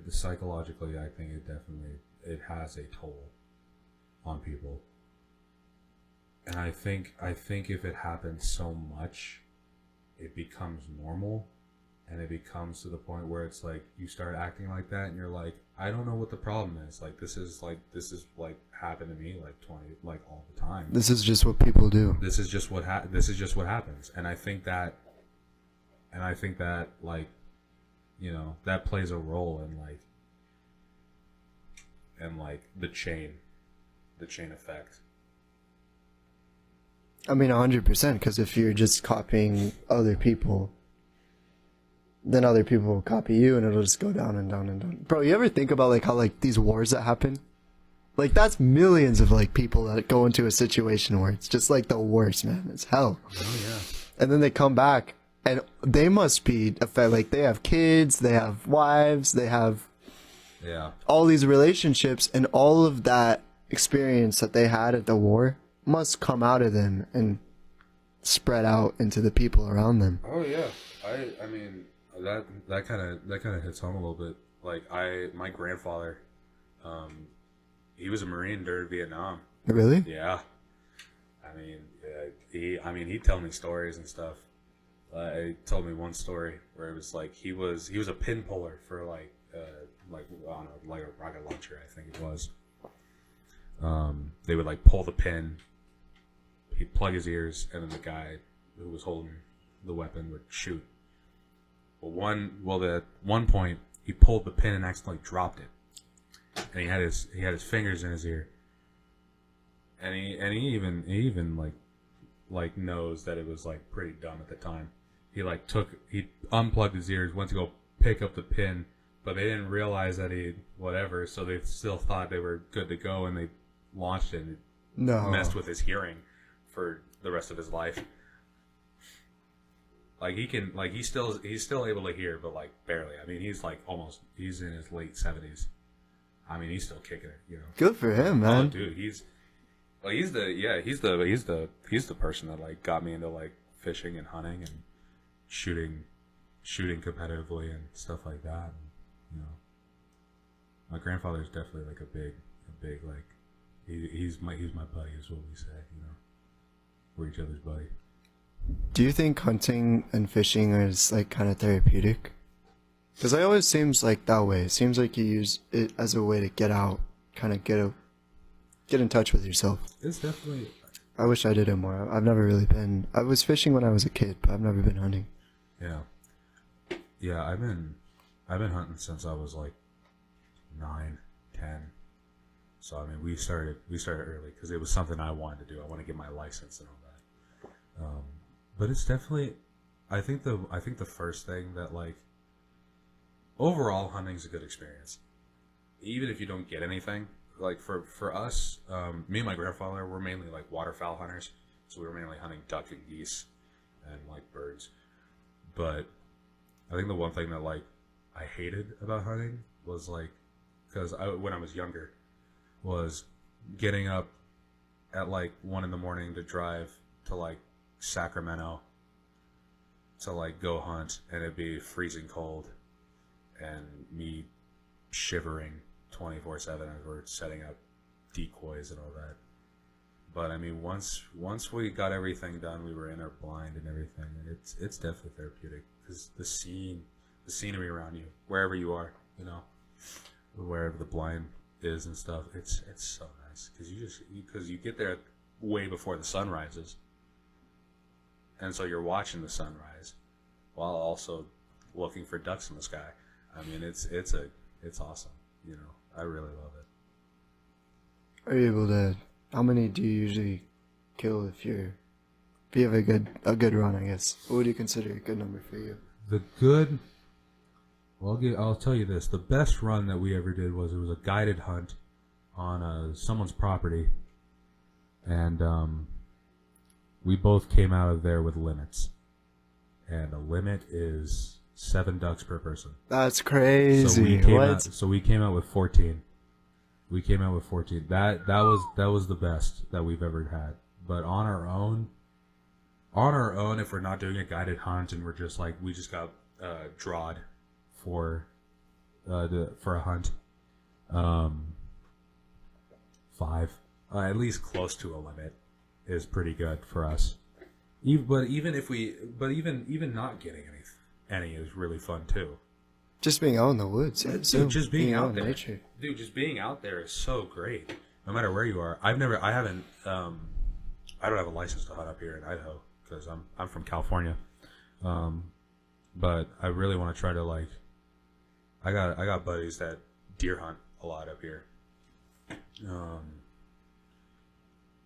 Psychologically, I think it has a toll on people. And I think if it happens so much, it becomes normal, and it becomes to the point where it's like you start acting like that, and you're like, I don't know what the problem is. Like this is happened to me like all the time. This is just what people do. This is just what happens, and I think that like, you know, that plays a role in like the chain effect. I mean, 100%, because if you're just copying other people, then other people will copy you, and it'll just go down and down and down. Bro, you ever think about like how like these wars that happen? Like that's millions of like people that go into a situation where it's just like the worst, man. It's hell. Oh yeah. And then they come back, and they must be like they have kids, they have wives, they have all these relationships, and all of that experience that they had at the war must come out of them and spread out into the people around them. Oh yeah, I mean that kind of hits home a little bit. Like my grandfather, he was a Marine during Vietnam. Really? Yeah. I mean he'd tell me stories and stuff. He told me one story where it was like he was a pin puller for like I don't know, like a rocket launcher, I think it was. They would like pull the pin. He'd plug his ears, and then the guy who was holding the weapon would shoot. At one point, he pulled the pin and accidentally dropped it, and he had his fingers in his ear, and he even like knows that it was like pretty dumb at the time. He unplugged his ears, went to go pick up the pin, but they didn't realize that so they still thought they were good to go, and they launched it, and it messed with his hearing for the rest of his life. Like he's still able to hear, but like barely. I mean, he's in his late 70s. I mean, he's still kicking it, you know. Good for him, man. Oh, dude, he's the person that like got me into like fishing and hunting and shooting competitively and stuff like that. And, you know, my grandfather's definitely like a big like he's my buddy, is what we say, you know. We're each other's buddy. Do you think hunting and fishing is like kind of therapeutic? Because it always seems like that way. It seems like you use it as a way to get out, kind of get in touch with yourself. It's definitely. I wish I did it more. I've never really been. I was fishing when I was a kid, but I've never been hunting. Yeah. I've been hunting since I was like 9, 10. So I mean, we started early because it was something I wanted to do. I want to get my license and all that. But it's definitely, I think the first thing that like, overall hunting's a good experience, even if you don't get anything. Like for us, me and my grandfather were mainly like waterfowl hunters, so we were mainly hunting duck and geese and like birds. But I think the one thing that like I hated about hunting was like, because when I was younger, was getting up at like 1 a.m. to drive to like Sacramento to like go hunt, and it'd be freezing cold and me shivering 24/7 as we're setting up decoys and all that. But I mean, once we got everything done, we were in our blind and everything, and it's definitely therapeutic because the scenery around you, wherever you are, you know, wherever the blind is and stuff, it's so nice because you get there way before the sun rises, and so you're watching the sunrise while also looking for ducks in the sky. I mean, it's awesome, you know. I really love it. are you able to? How many do you usually kill if you have a good run? I guess. What would you consider a good number for you? The good. Well, I'll tell you this: the best run that we ever did was it was a guided hunt on someone's property, and we both came out of there with limits, and the limit is 7 ducks per person. That's crazy. So we came out with 14. We came out with 14. That was the best that we've ever had. But on our own, if we're not doing a guided hunt and we're just like we just got drawed for a hunt, 5, at least close to a limit, is pretty good for us. Even not getting any is really fun too. Just being out in the woods, yeah. Dude, just being out in there, nature. dude. Just being out there is so great. No matter where you are, I don't have a license to hunt up here in Idaho because I'm from California, but I really want to try to like. I got buddies that deer hunt a lot up here.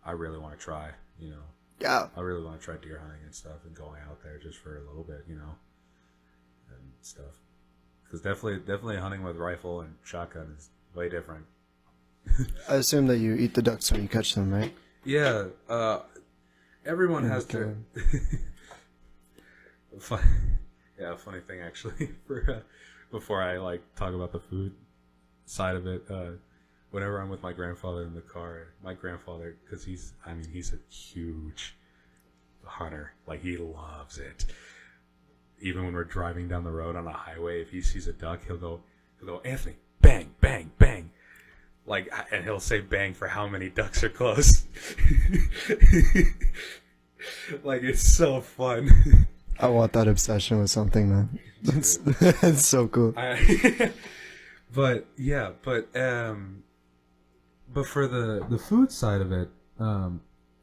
I really want to try, Yeah. I really want to try deer hunting and stuff and going out there just for a little bit, and stuff. Because definitely hunting with rifle and shotgun is way different. I assume that you eat the ducks when you catch them, right? Yeah. Everyone has their. Funny thing actually. Before I talk about the food side of it, whenever I'm with my grandfather in the car, my grandfather, because he's a huge hunter. Like, he loves it. Even when we're driving down the road on a highway, if he sees a duck, he'll go, Anthony, bang, bang, bang. And he'll say bang for how many ducks are close. It's so fun. I want that obsession with something, man. That's so cool. But for the food side of it,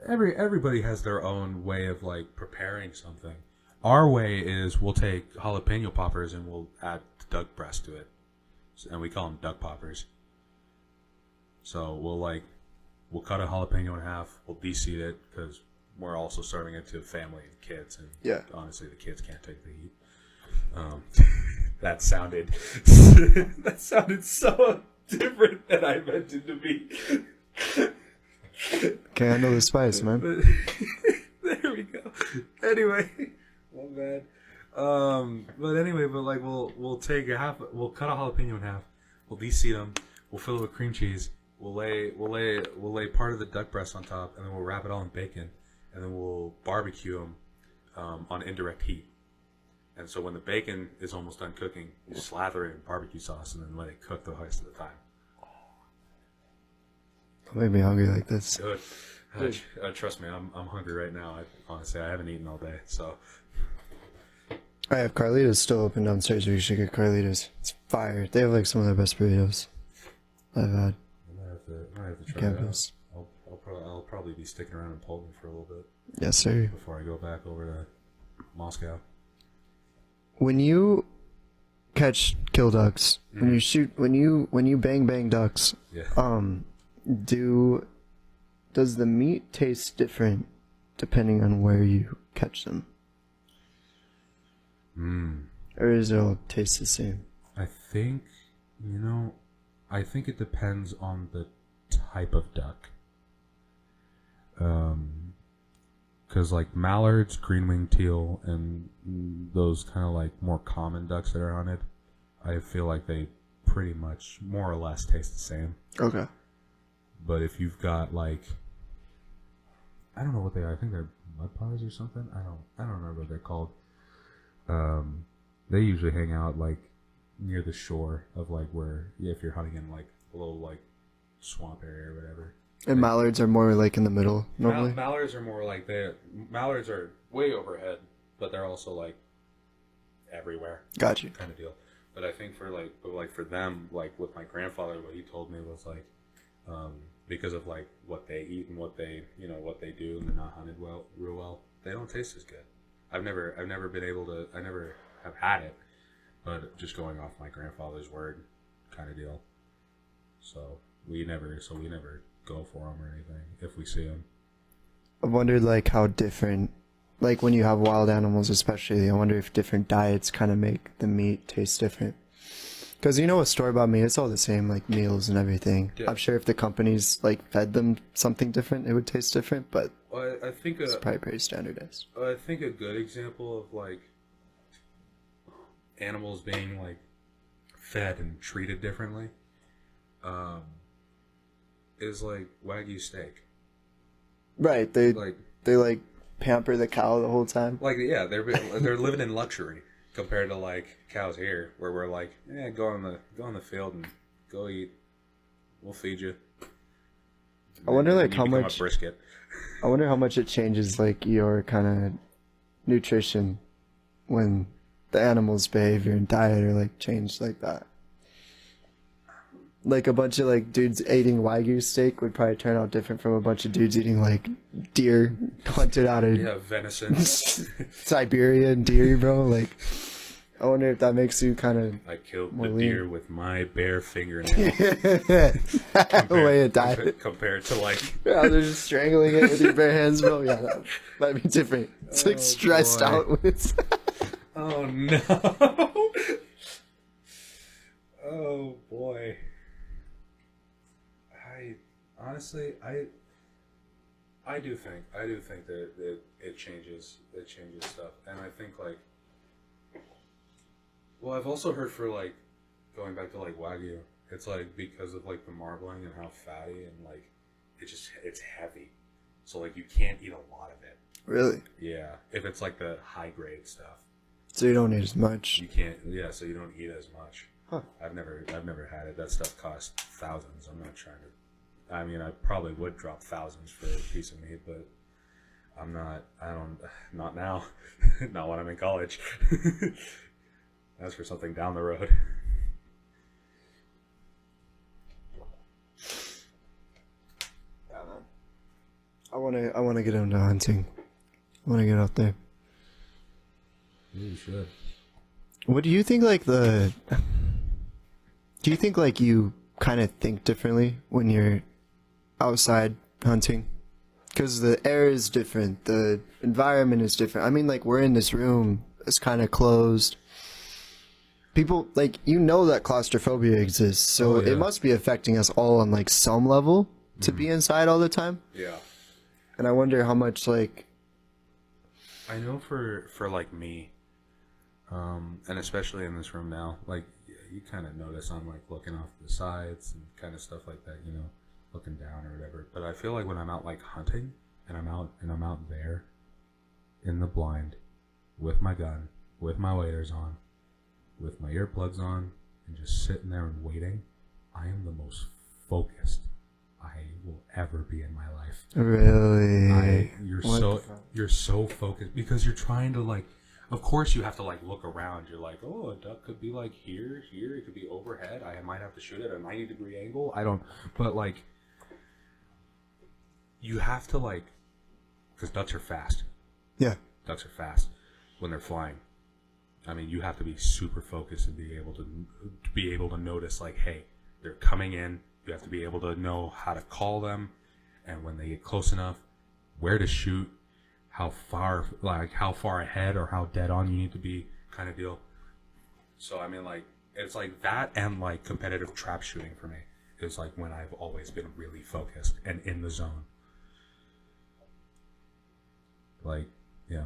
everybody has their own way of preparing something. Our way is we'll take jalapeno poppers and we'll add duck breast to it, and we call them duck poppers. So we'll cut a jalapeno in half, we'll de-seed it because we're also serving it to family and kids, and honestly the kids can't take the heat. That sounded so different than I meant it to be. Can't handle the spice, man. There we go. Anyway, not bad. We'll take we'll cut a jalapeno in half, we'll de-seed them, we'll fill it with cream cheese, we'll lay part of the duck breast on top, and then we'll wrap it all in bacon, and then we'll barbecue them on indirect heat. And so when the bacon is almost done cooking, you slather it in barbecue sauce and then let it cook the rest of the time. Don't make me hungry like this. Good. Trust me, I'm hungry right now. Honestly, I haven't eaten all day, so. I have Carlitos still open downstairs. We should get Carlitos. It's fire. They have some of their best burritos I've had. I might have to try it out. I'll probably be sticking around in Poland for a little bit. Yes, sir. Before I go back over to Moscow. When you kill ducks, when you shoot, when you bang ducks, does the meat taste different depending on where you catch them? Or does it all taste the same? I think it depends on the type of duck. Because mallards, green-winged teal, and those kind of more common ducks that are hunted, I feel like they pretty much more or less taste the same. Okay. But if you've got I don't know what they are. I think they're mud pies or something. I don't remember what they're called. They usually hang out near the shore of where if you're hunting in a little swamp area or whatever. And mallards are more in the middle normally. Mallards are more mallards are way overhead, but they're also everywhere. Gotcha. Kind of deal. But I think for for them, with my grandfather, what he told me was because of what they eat and what they do, and they're not hunted real well, they don't taste as good. I've never been able to. I never have had it, but just going off my grandfather's word, kind of deal. So we never go for them or anything if we see them. I wondered like how different, like when you have wild animals especially, I wonder if different diets kind of make the meat taste different. Because you know, a store-bought meat, it's all the same, like meals and everything. Yeah. I'm sure if the companies like fed them something different, it would taste different, but Well, I think it's probably pretty standardized. I think a good example of like animals being like fed and treated differently is like Wagyu steak. Right, they Like pamper the cow the whole time. Like yeah, they're living in luxury compared to like cows here, where we're like, yeah, go on the field and go eat. We'll feed you. I wonder like You how become a much. brisket. I wonder how much it changes like your kind of nutrition when the animal's behavior and diet are like changed like that. Like a bunch of like dudes eating Wagyu steak would probably turn out different from a bunch of dudes eating like deer hunted out of Yeah, venison. Siberian deer, bro. Like, I wonder if that makes you kind of I killed more the lean. deer with my bare fingernail. way it died. Compared to like Yeah, they're just strangling it with your bare hands, bro. Yeah, that might be different. It's like Oh, stressed boy. out with its. oh no. Oh boy. I do think that it changes stuff, and I think like, well, I've also heard for like going back to like Wagyu, it's like because of like the marbling and how fatty and like it's heavy, so like you can't eat a lot of it. Really? Yeah, if it's like the high grade stuff, So you don't need as much. you can't. Yeah, so you don't eat as much. Huh. I've never had it. That stuff costs thousands. I'm not trying to. I mean, I probably would drop thousands for a piece of meat, but I'm not. Not now. Not when I'm in college. That's for something down the road. I wanna get into hunting. I wanna get out there. You should. What do you think? Do you think like you kind of think differently when you're outside hunting? Because the air is different, the environment is different. I mean, like we're in this room, it's kind of closed. People like that claustrophobia exists, so Oh, yeah. it must be affecting us all on like some level to be inside all the time. Yeah. And I wonder how much like I know for like me, and especially in this room now, like you kind of notice I'm like looking off the sides and kind of stuff like that, looking down or whatever. But I feel like when I'm out like hunting and I'm out there in the blind with my gun, with my waders on, with my earplugs on, and just sitting there and waiting, I am the most focused I will ever be in my life. really. You're so focused because you're trying to like, of course you have to like look around. You're like, oh, a duck could be like here, it could be overhead. I might have to shoot at a 90-degree angle. But like, you have to like, because ducks are fast. Yeah. Ducks are fast when they're flying. I mean, you have to be super focused and be able to notice like, hey, they're coming in. You have to be able to know how to call them, and when they get close enough, where to shoot, how far ahead or how dead on you need to be, kind of deal. So I mean, like it's like that, and like competitive trap shooting for me is like when I've always been really focused and in the zone. Like, yeah.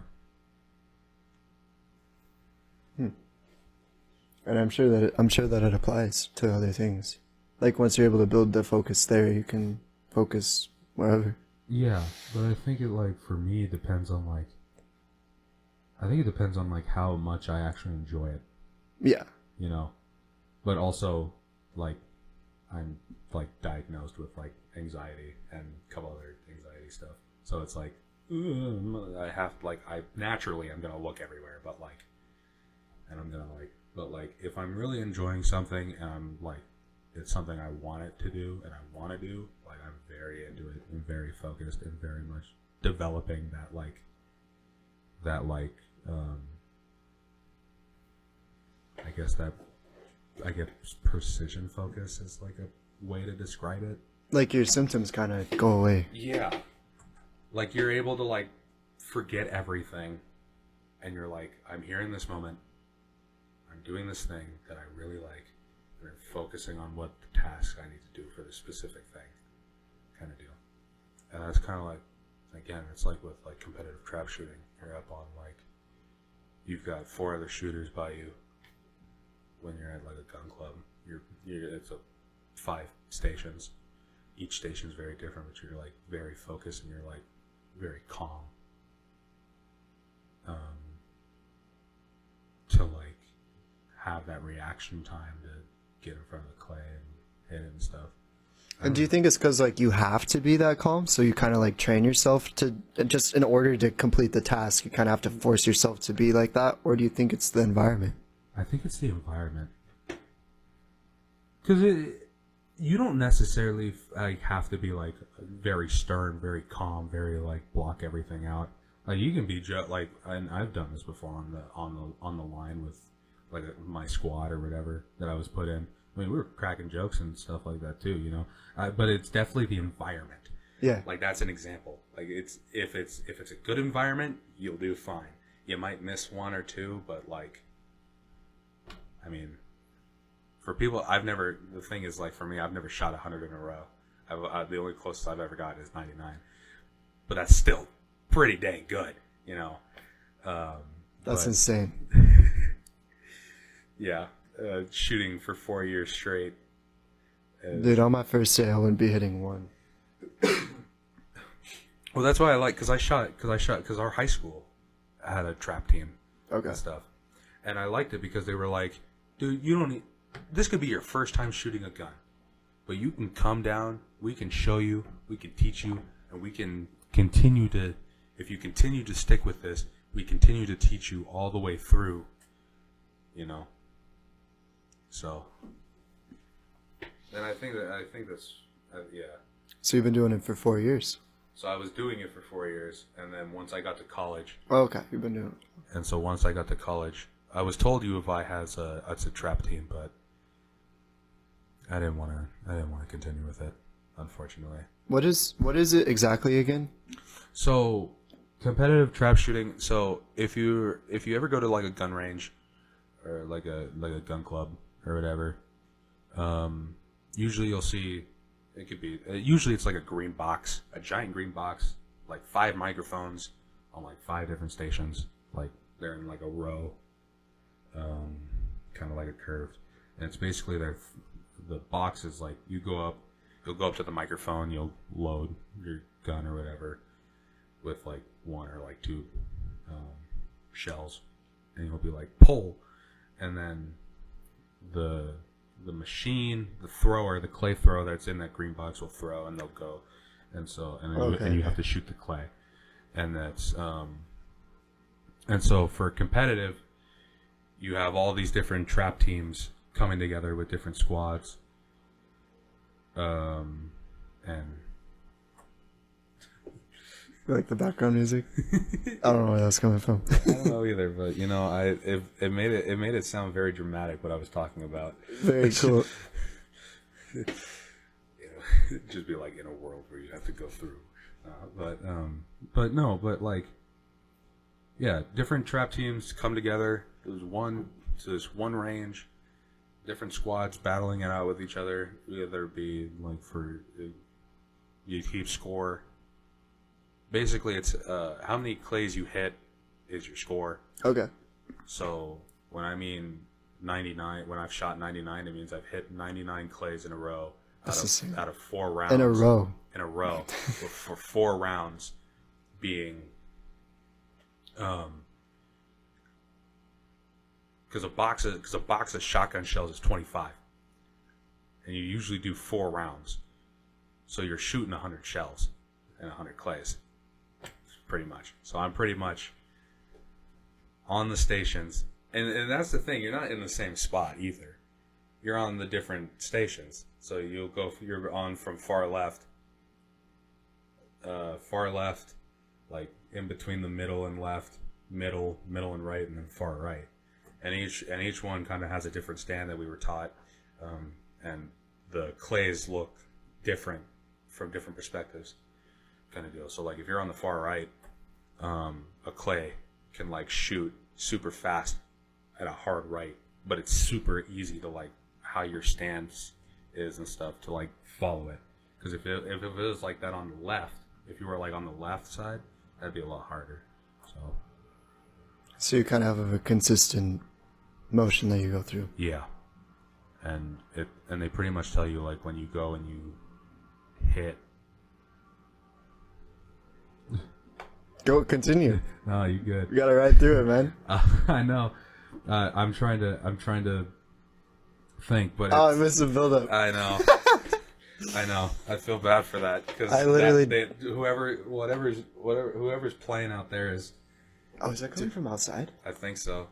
And I'm sure that it applies to other things. Like once you're able to build the focus there, you can focus wherever. Yeah, but I think for me, it depends on how much I actually enjoy it. Yeah. But also, like, I'm, like, diagnosed with, like, anxiety and a couple other anxiety stuff. So it's like, I naturally am going to look everywhere, but, like, and I'm going to, like, but, like, if I'm really enjoying something and I'm, like, it's something I want it to do and I want to do, like, I'm very into it and very focused and very much developing I guess precision focus is like a way to describe it. Like your symptoms kind of go away. Yeah. Like you're able to like forget everything, and you're like, I'm here in this moment. I'm doing this thing that I really like, and I'm focusing on what the task I need to do for this specific thing, kind of deal. And that's kind of like, again, it's like with like competitive trap shooting. You're up on like, you've got 4 other shooters by you. When you're at like a gun club, it's 5 stations. Each station is very different, but you're like very focused and you're like very calm. To like have that reaction time to get in front of the clay and hit it and stuff. And do you think it's because like you have to be that calm, so you kind of like train yourself to just in order to complete the task, you kind of have to force yourself to be like that, or do you think it's the environment? I think it's the environment. Because you don't necessarily like have to be like very stern, very calm, very like block everything out. Like you can be like, and I've done this before on the line with like my squad or whatever that I was put in. I mean, we were cracking jokes and stuff like that too, you know. But it's definitely the environment. Yeah. Like that's an example. Like if it's a good environment, you'll do fine. You might miss 1 or 2, but like, I mean, for people, the thing is like for me, I've never shot 100 in a row. The only closest I've ever gotten is 99. But that's still pretty dang good, you know. That's insane. Yeah. Shooting for 4 years straight. Dude, on my first day, I wouldn't be hitting 1. Well, that's why I like, because our high school had a trap team and stuff. And I liked it because they were like, dude, you don't need, this could be your first time shooting a gun, but you can come down, we can show you, we can teach you, and we can continue to, if you continue to stick with this, we continue to teach you all the way through, you know. So, and I think that's, yeah. So you've been doing it for 4 years? So I was doing it for 4 years, and then once I got to college. Oh, okay, you've been doing it. And so once I got to college, I was told U of I has a trap team, but I didn't want to continue with it, unfortunately. What is it exactly again? So competitive trap shooting. So if you ever go to like a gun range or like a gun club or whatever, usually you'll see it could be usually it's like a green box, a giant green box, like 5 microphones on like 5 different stations, like they're in like a row, kind of like a curved, and it's basically the box is like you'll go up to the microphone, you'll load your gun or whatever with like 1 or like 2 shells, and you'll be like pull, and then the machine, the thrower, the clay thrower that's in that green box will throw, and they'll go, and you have to shoot the clay, and that's and so for competitive, you have all these different trap teams coming together with different squads, and You like the background music? I don't know where that's coming from. I don't know either, but you know, it made it sound very dramatic what I was talking about. Very cool. You know, it'd just be like in a world where you have to go through, but like, yeah, different trap teams come together. There's this one range, different squads battling it out with each other. Whether it be like you keep score. Basically, it's how many clays you hit is your score. Okay. So when I mean 99, when I've shot 99, it means I've hit 99 clays in a row out of 4 rounds. In a row. In a row. For 4 rounds being... Because a box of shotgun shells is 25. And you usually do 4 rounds. So you're shooting 100 shells and 100 clays. Pretty much. So I'm pretty much on the stations, and that's the thing, you're not in the same spot either. You're on the different stations. So you're on from far left, like in between the middle and left, middle and right, and then far right. And each one kind of has a different stand that we were taught, and the clays look different from different perspectives, kind of deal. So like if you're on the far right, a clay can like shoot super fast at a hard right, but it's super easy to like how your stance is and stuff to like follow it. Because if it was like that on the left, if you were like on the left side, that'd be a lot harder. So you kind of have a consistent motion that you go through. Yeah, and they pretty much tell you like when you go and you hit. Go, continue. No, you good. You gotta ride through it, man. I know. I'm trying to think, but I missed the build-up. I know. I know. I feel bad for that because I literally whoever's playing out there is. Oh, is that coming from outside? I think so.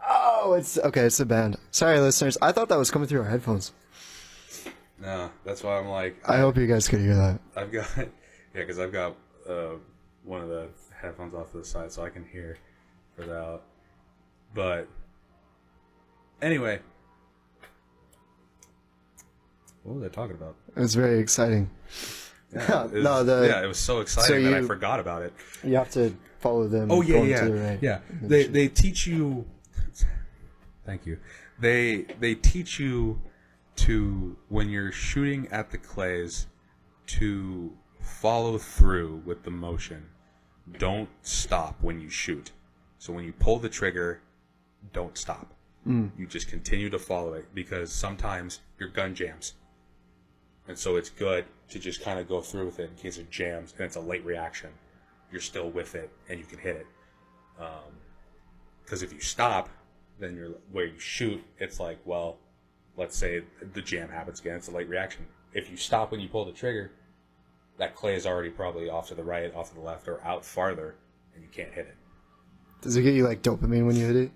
Oh, it's okay. It's the band. Sorry, listeners. I thought that was coming through our headphones. No, that's why I'm like. I hope you guys could hear that. I've got because I've got one of the headphones off to the side so I can hear without. But anyway, what was I talking about? It was very exciting. Yeah, it was so exciting that I forgot about it. You have to follow them. Oh yeah, going yeah, to the right. yeah. They teach you. Thank you. They teach you to when you're shooting at the clays to follow through with the motion. Don't stop when you shoot. So when you pull the trigger, don't stop. You just continue to follow it because sometimes your gun jams. And so it's good to just kind of go through with it in case it jams and it's a late reaction. You're still with it and you can hit it. Because if you stop, then where you shoot, it's like, well, let's say the jam happens again. It's a late reaction. If you stop when you pull the trigger, that clay is already probably off to the right, off to the left, or out farther, and you can't hit it. Does it get you like dopamine when you hit it?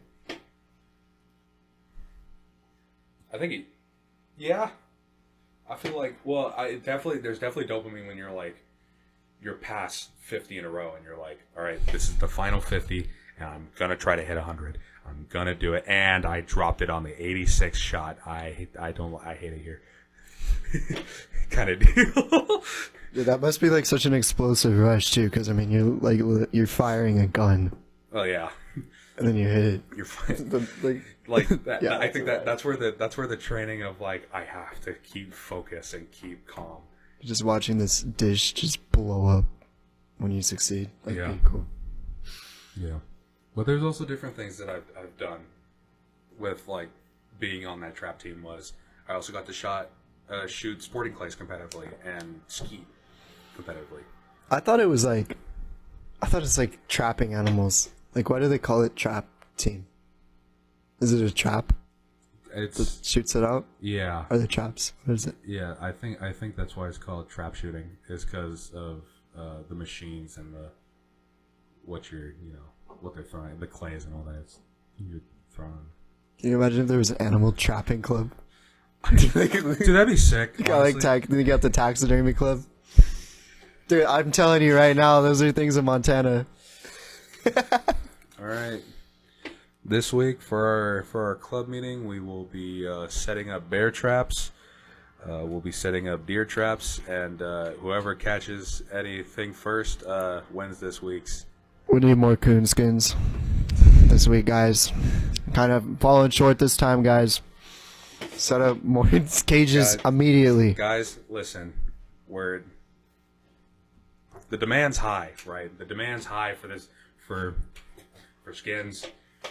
I think yeah. I feel like, well, there's definitely dopamine when you're past 50 in a row and you're like, all right, this is the final 50 and I'm going to try to hit 100. I'm going to do it. And I dropped it on the 86 shot. I hate it here. Kind of deal. Dude, that must be like such an explosive rush too, because I mean, you're firing a gun. Oh yeah. And then you hit it. You're fine. That, Yeah, I think that's where the training of like I have to keep focus and keep calm. Just watching this dish just blow up when you succeed. That'd Yeah. be cool. Yeah, but there's also different things that I've done with like being on that trap team. Was I also got to shoot sporting clays competitively and ski competitively. I thought it's like trapping animals. Like, why do they call it trap team? Is it a trap that It's shoots it out? yeah. Are they traps? What is it? Yeah, I think that's why it's called trap shooting, is because of the machines and what they're throwing, the clays and all that. You're throwing. Can you imagine if there was an animal trapping club? Dude, that'd be sick. You got you got the taxidermy club. Dude, I'm telling you right now, those are things in Montana. All right. This week for our club meeting, we will be setting up bear traps. We'll be setting up deer traps, and whoever catches anything first wins this week's. We need more coon skins this week, guys. Kind of falling short this time, guys. Set up more cages Guys. immediately. Guys, listen, the demand's high, right? The demand's high for this for skins.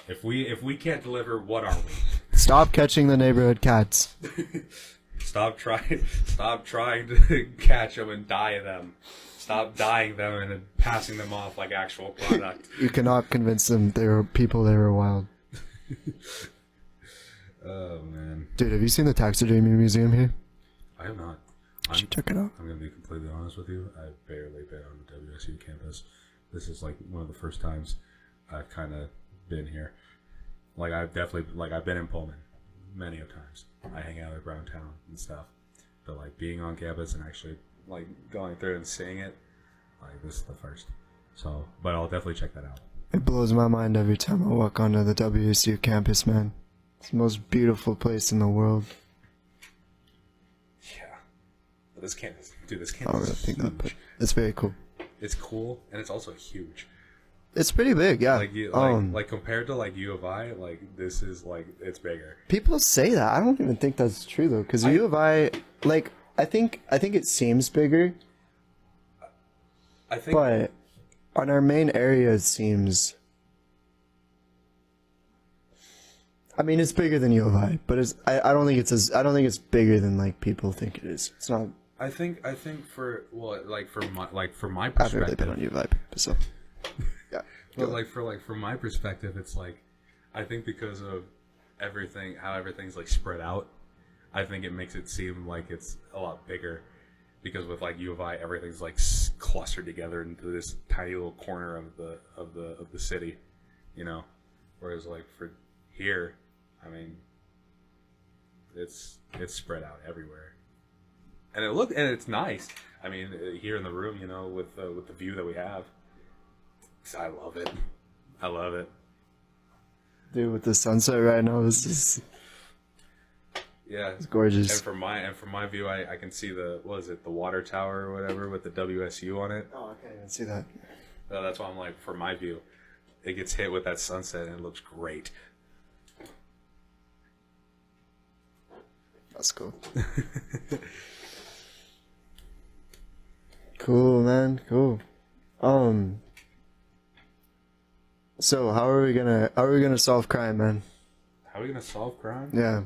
If we can't deliver, what are we? Stop catching the neighborhood cats. Stop trying to catch them and dye them. Stop dyeing them and then passing them off like actual product. You cannot convince them they were wild. Oh man, Dude, have you seen the taxidermy museum here? I have not. You should check it out. I'm gonna be completely honest with you. I've barely been on the WSU campus. This is like one of the first times I've kind of been here. Like I've been in Pullman many of times. I hang out around town and stuff, but like being on campus and actually like going through and seeing it, like this is the first. So, but I'll definitely check that out. It blows my mind every time I walk onto the WSU campus, man. It's the most beautiful place in the world. Yeah. This campus, dude, this I don't campus really is think that, huge. but it's very cool. It's cool, and it's also huge. It's pretty big, yeah. Like compared to like U of I, like this is like it's bigger. People say that. I don't even think that's true though, because U of I, like, I think it seems bigger, I think, but on our main area it seems. I mean, it's bigger than U of I, but I don't think it's bigger than like people think it is. It's not. I think for my I've really been perspective, on U of I, so yeah. but from my perspective, it's like I think because of how everything's like spread out, I think it makes it seem like it's a lot bigger. Because with like U of I, everything's like clustered together into this tiny little corner of the city, you know. Whereas like for here, I mean, it's spread out everywhere, and it's nice. I mean, here in the room, you know, with the view that we have, I love it. I love it. Dude, with the sunset right now, this is it's gorgeous. And from my view, I can see the water tower or whatever with the WSU on it. Oh, I can't even see that. That's why I'm like, from my view, it gets hit with that sunset and it looks great. That's cool. Cool, man. Cool. So how are we gonna solve crime, man? How are we gonna solve crime? Yeah.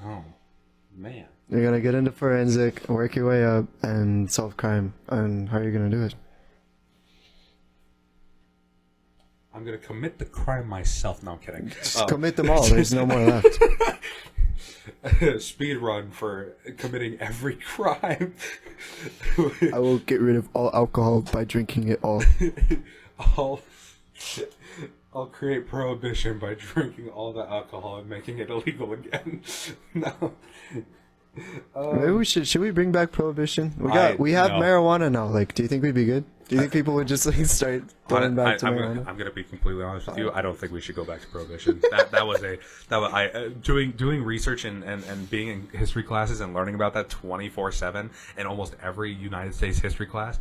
Oh, man. You're gonna get into forensic, work your way up, and solve crime. And how are you gonna do it? I'm gonna commit the crime myself. No, I'm kidding. Just commit them all. There's no more left. Speed run for committing every crime. I will get rid of all alcohol by drinking it all. I'll create prohibition by drinking all the alcohol and making it illegal again. No. Maybe should we bring back prohibition? We have marijuana now. Like, do you think we'd be good? Do you think people would just like start going back to marijuana? I'm gonna be completely honest with you. I don't think we should go back to prohibition. Doing research and being in history classes and learning about that 24/7 in almost every United States history class.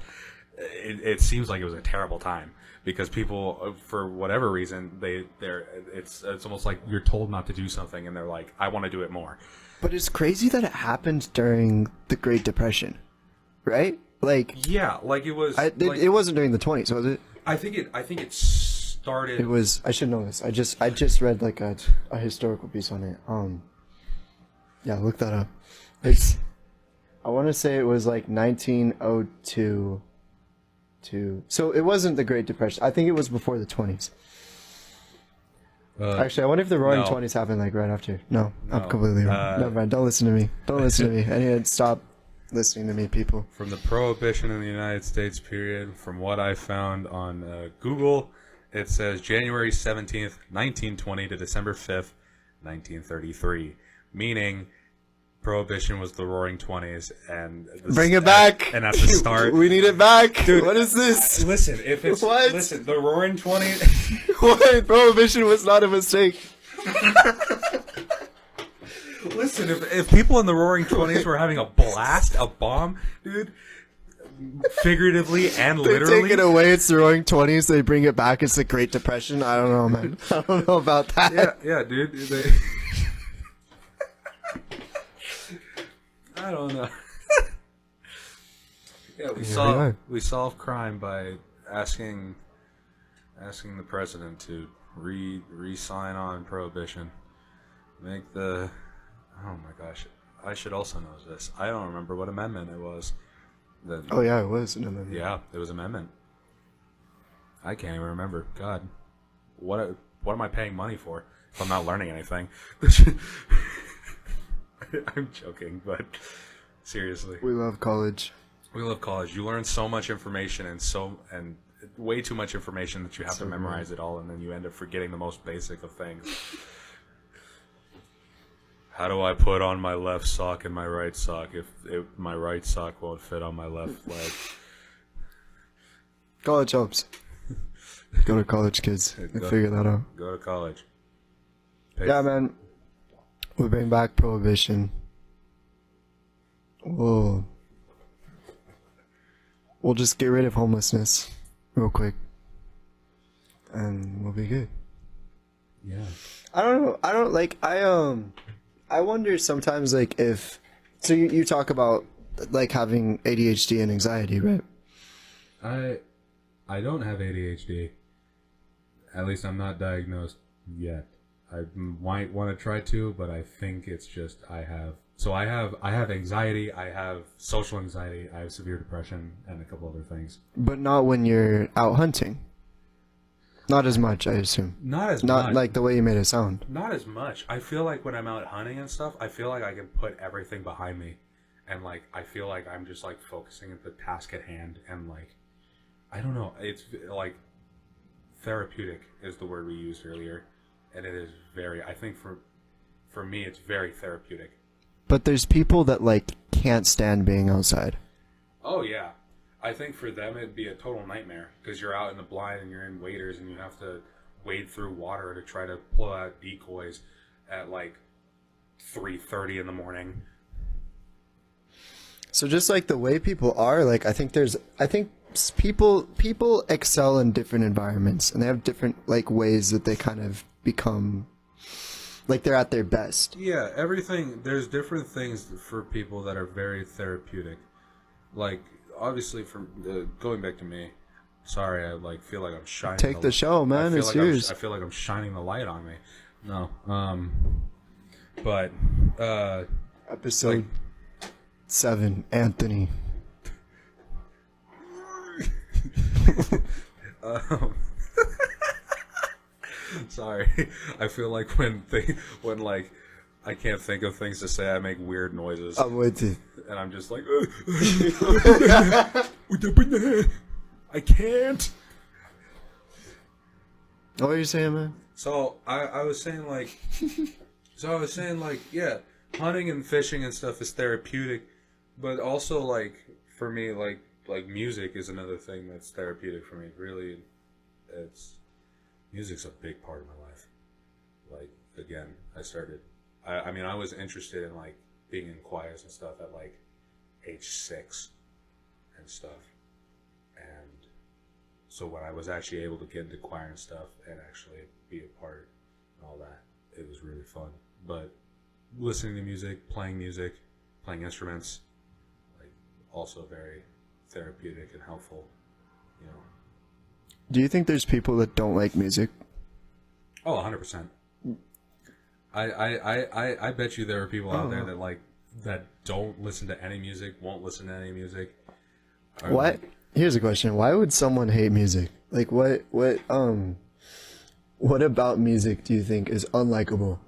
It seems like it was a terrible time because people, for whatever reason, it's almost like you're told not to do something and they're like, I want to do it more. But it's crazy that it happened during the Great Depression, right? Like, yeah, like it was. It wasn't during the 20s, was it? I think it started. It was. I should know this. I just read like a historical piece on it. Yeah, look that up. I want to say it was like 1902. So it wasn't the Great Depression. I think it was before the 20s. Actually, I wonder if the Roaring 20s happened like right after. No, I'm completely wrong. Never mind. Don't listen to me. Don't listen to me. I need to stop listening to me, people. From the Prohibition in the United States period, from what I found on Google, it says January 17th, 1920 to December 5th, 1933. Meaning, Prohibition was the Roaring 20s, and bring it back. And at the start, we need it back. Dude, what is this? Listen, listen, the Roaring 20s. What? Prohibition was not a mistake. Listen, if people in the Roaring 20s were having a blast, a bomb, dude, figuratively and literally. They take it away, it's the Roaring 20s. They bring it back, it's the Great Depression. I don't know, man. I don't know about that. Yeah, dude. I don't know. Yeah, we solve crime by asking the president to re-sign on prohibition. Make the. Oh my gosh, I should also know this. I don't remember what amendment it was. Oh yeah, it was an amendment. Yeah, it was an amendment. I can't even remember. God, what am I paying money for if I'm not learning anything? I'm joking, but seriously. We love college. We love college. You learn so much information and way too much information that you have to memorize it all, and then you end up forgetting the most basic of things. How do I put on my left sock and my right sock if my right sock won't fit on my left leg? College helps. Go to college, kids. Figure that out. Go to college. Yeah, man. We bring back prohibition. We'll We'll just get rid of homelessness real quick, and we'll be good. Yeah. I don't know. I don't like. I wonder sometimes, like, if. So you talk about like having ADHD and anxiety, right? I don't have ADHD. At least I'm not diagnosed yet. I might want to try to, but I think it's just I have anxiety, I have social anxiety, I have severe depression, and a couple other things. But not when you're out hunting. Not as much, I assume. Not Not like the way you made it sound. Not as much. I feel like when I'm out hunting and stuff, I feel like I can put everything behind me, and like I feel like I'm just like focusing at the task at hand, and like I don't know. It's like therapeutic is the word we used earlier, and it is very. I think for me, it's very therapeutic. But there's people that like can't stand being outside. Oh yeah, I think for them it'd be a total nightmare because you're out in the blind and you're in waders and you have to wade through water to try to pull out decoys at like 3:30 in the morning. So just like the way people are, like I think people excel in different environments, and they have different like ways that they kind of become like they're at their best. Yeah, everything. There's different things for people that are very therapeutic. Like obviously, from going back to me. Sorry, I like feel like I'm shining. Take the show, man. It's yours. I feel like I'm shining the light on me. No, but Episode 7, Anthony. Sorry, I feel like when like I can't think of things to say, I make weird noises, I'm with you. and I'm just like, I can't. What are you saying, man? So I was saying like, yeah, hunting and fishing and stuff is therapeutic, but also like for me like music is another thing that's therapeutic for me. Really, music's a big part of my life. Like again, I mean I was interested in like being in choirs and stuff at like age 6 and stuff, and so when I was actually able to get into choir and stuff and actually be a part and all that, it was really fun. But listening to music, playing instruments, like also very therapeutic and helpful, you know. Do you think there's people that don't like music? Oh, 100%. I bet you there are people out there that don't listen to any music, won't listen to any music. What? Here's a question. Why would someone hate music? Like what about music do you think is unlikable?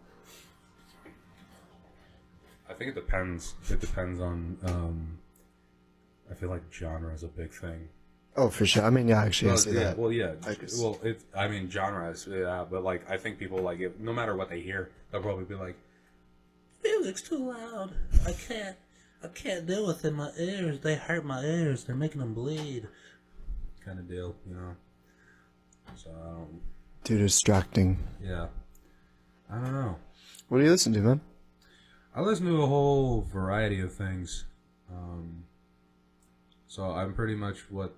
I think it depends. It depends on I feel like genre is a big thing. Oh, for sure. I mean, yeah, actually, I see that. Well, yeah. I mean, genres, yeah, but like, I think people like it. No matter what they hear, they'll probably be like, "Music's too loud. I can't deal with it. My ears, they hurt my ears. They're making them bleed." Kind of deal, you know. So, Too distracting. yeah. I don't know. What do you listen to, man? I listen to a whole variety of things. So I'm pretty much what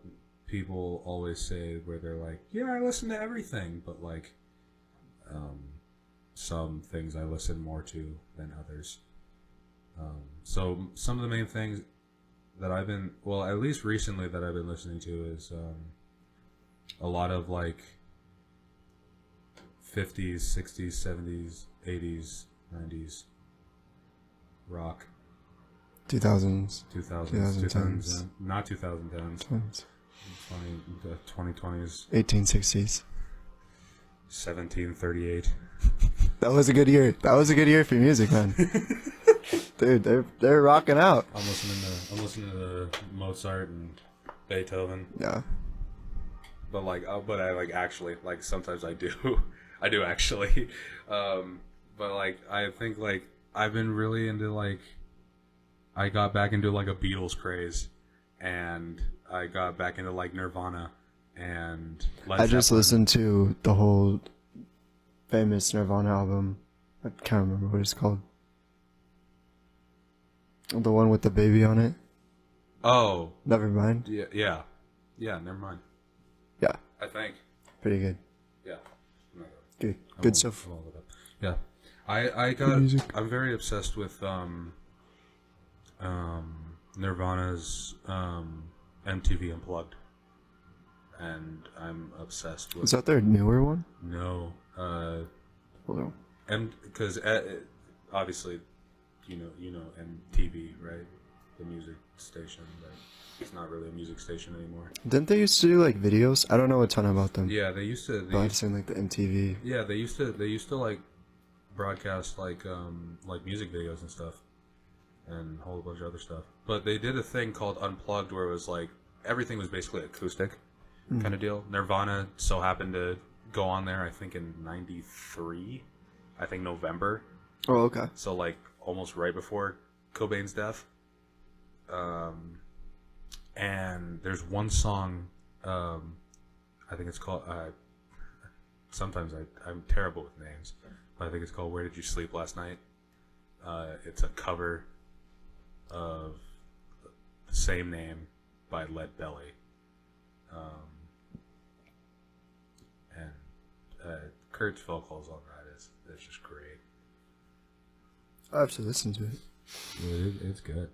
people always say, where they're like, yeah, I listen to everything, but like some things I listen more to than others. So some of the main things that I've been, well, at least recently that I've been listening to is a lot of like 50s, 60s, 70s, 80s, 90s rock. 2000s. 2010s. Not 2010s. 2020s. 1860s. 1738. That was a good year. That was a good year for music, man. Dude, they're rocking out. I'm listening to Mozart and Beethoven. Yeah. But I like actually like sometimes I do actually. But like I think like I've been really into like. I got back into like a Beatles craze, and I got back into like Nirvana and Led I just Zeppelin. listened to the whole famous Nirvana album. I can't remember what it's called. The one with the baby on it. Oh, Never mind. yeah. Never mind. Yeah, I think. pretty good. Yeah. Good stuff. I'll look it up. Yeah. I'm very obsessed with Nirvana's MTV Unplugged, and I'm obsessed with. Is that their newer one? No, Hold on. and because obviously, you know MTV, right? The music station, but it's not really a music station anymore. Didn't they used to do like videos? I don't know a ton about them. Yeah, they used to. But I've seen like the MTV. Yeah, they used to like broadcast like music videos and stuff, and a whole bunch of other stuff. But they did a thing called Unplugged, where it was like everything was basically acoustic kind of deal. Nirvana so happened to go on there, I think in '93, I think November. Oh, okay. So like almost right before Cobain's death. And there's one song, I think it's called. Sometimes I'm terrible with names. I think it's called "Where Did You Sleep Last Night." It's a cover of the same name by Lead Belly, and Kurt's vocals on that is just great. I have to listen to it. Yeah, it's good.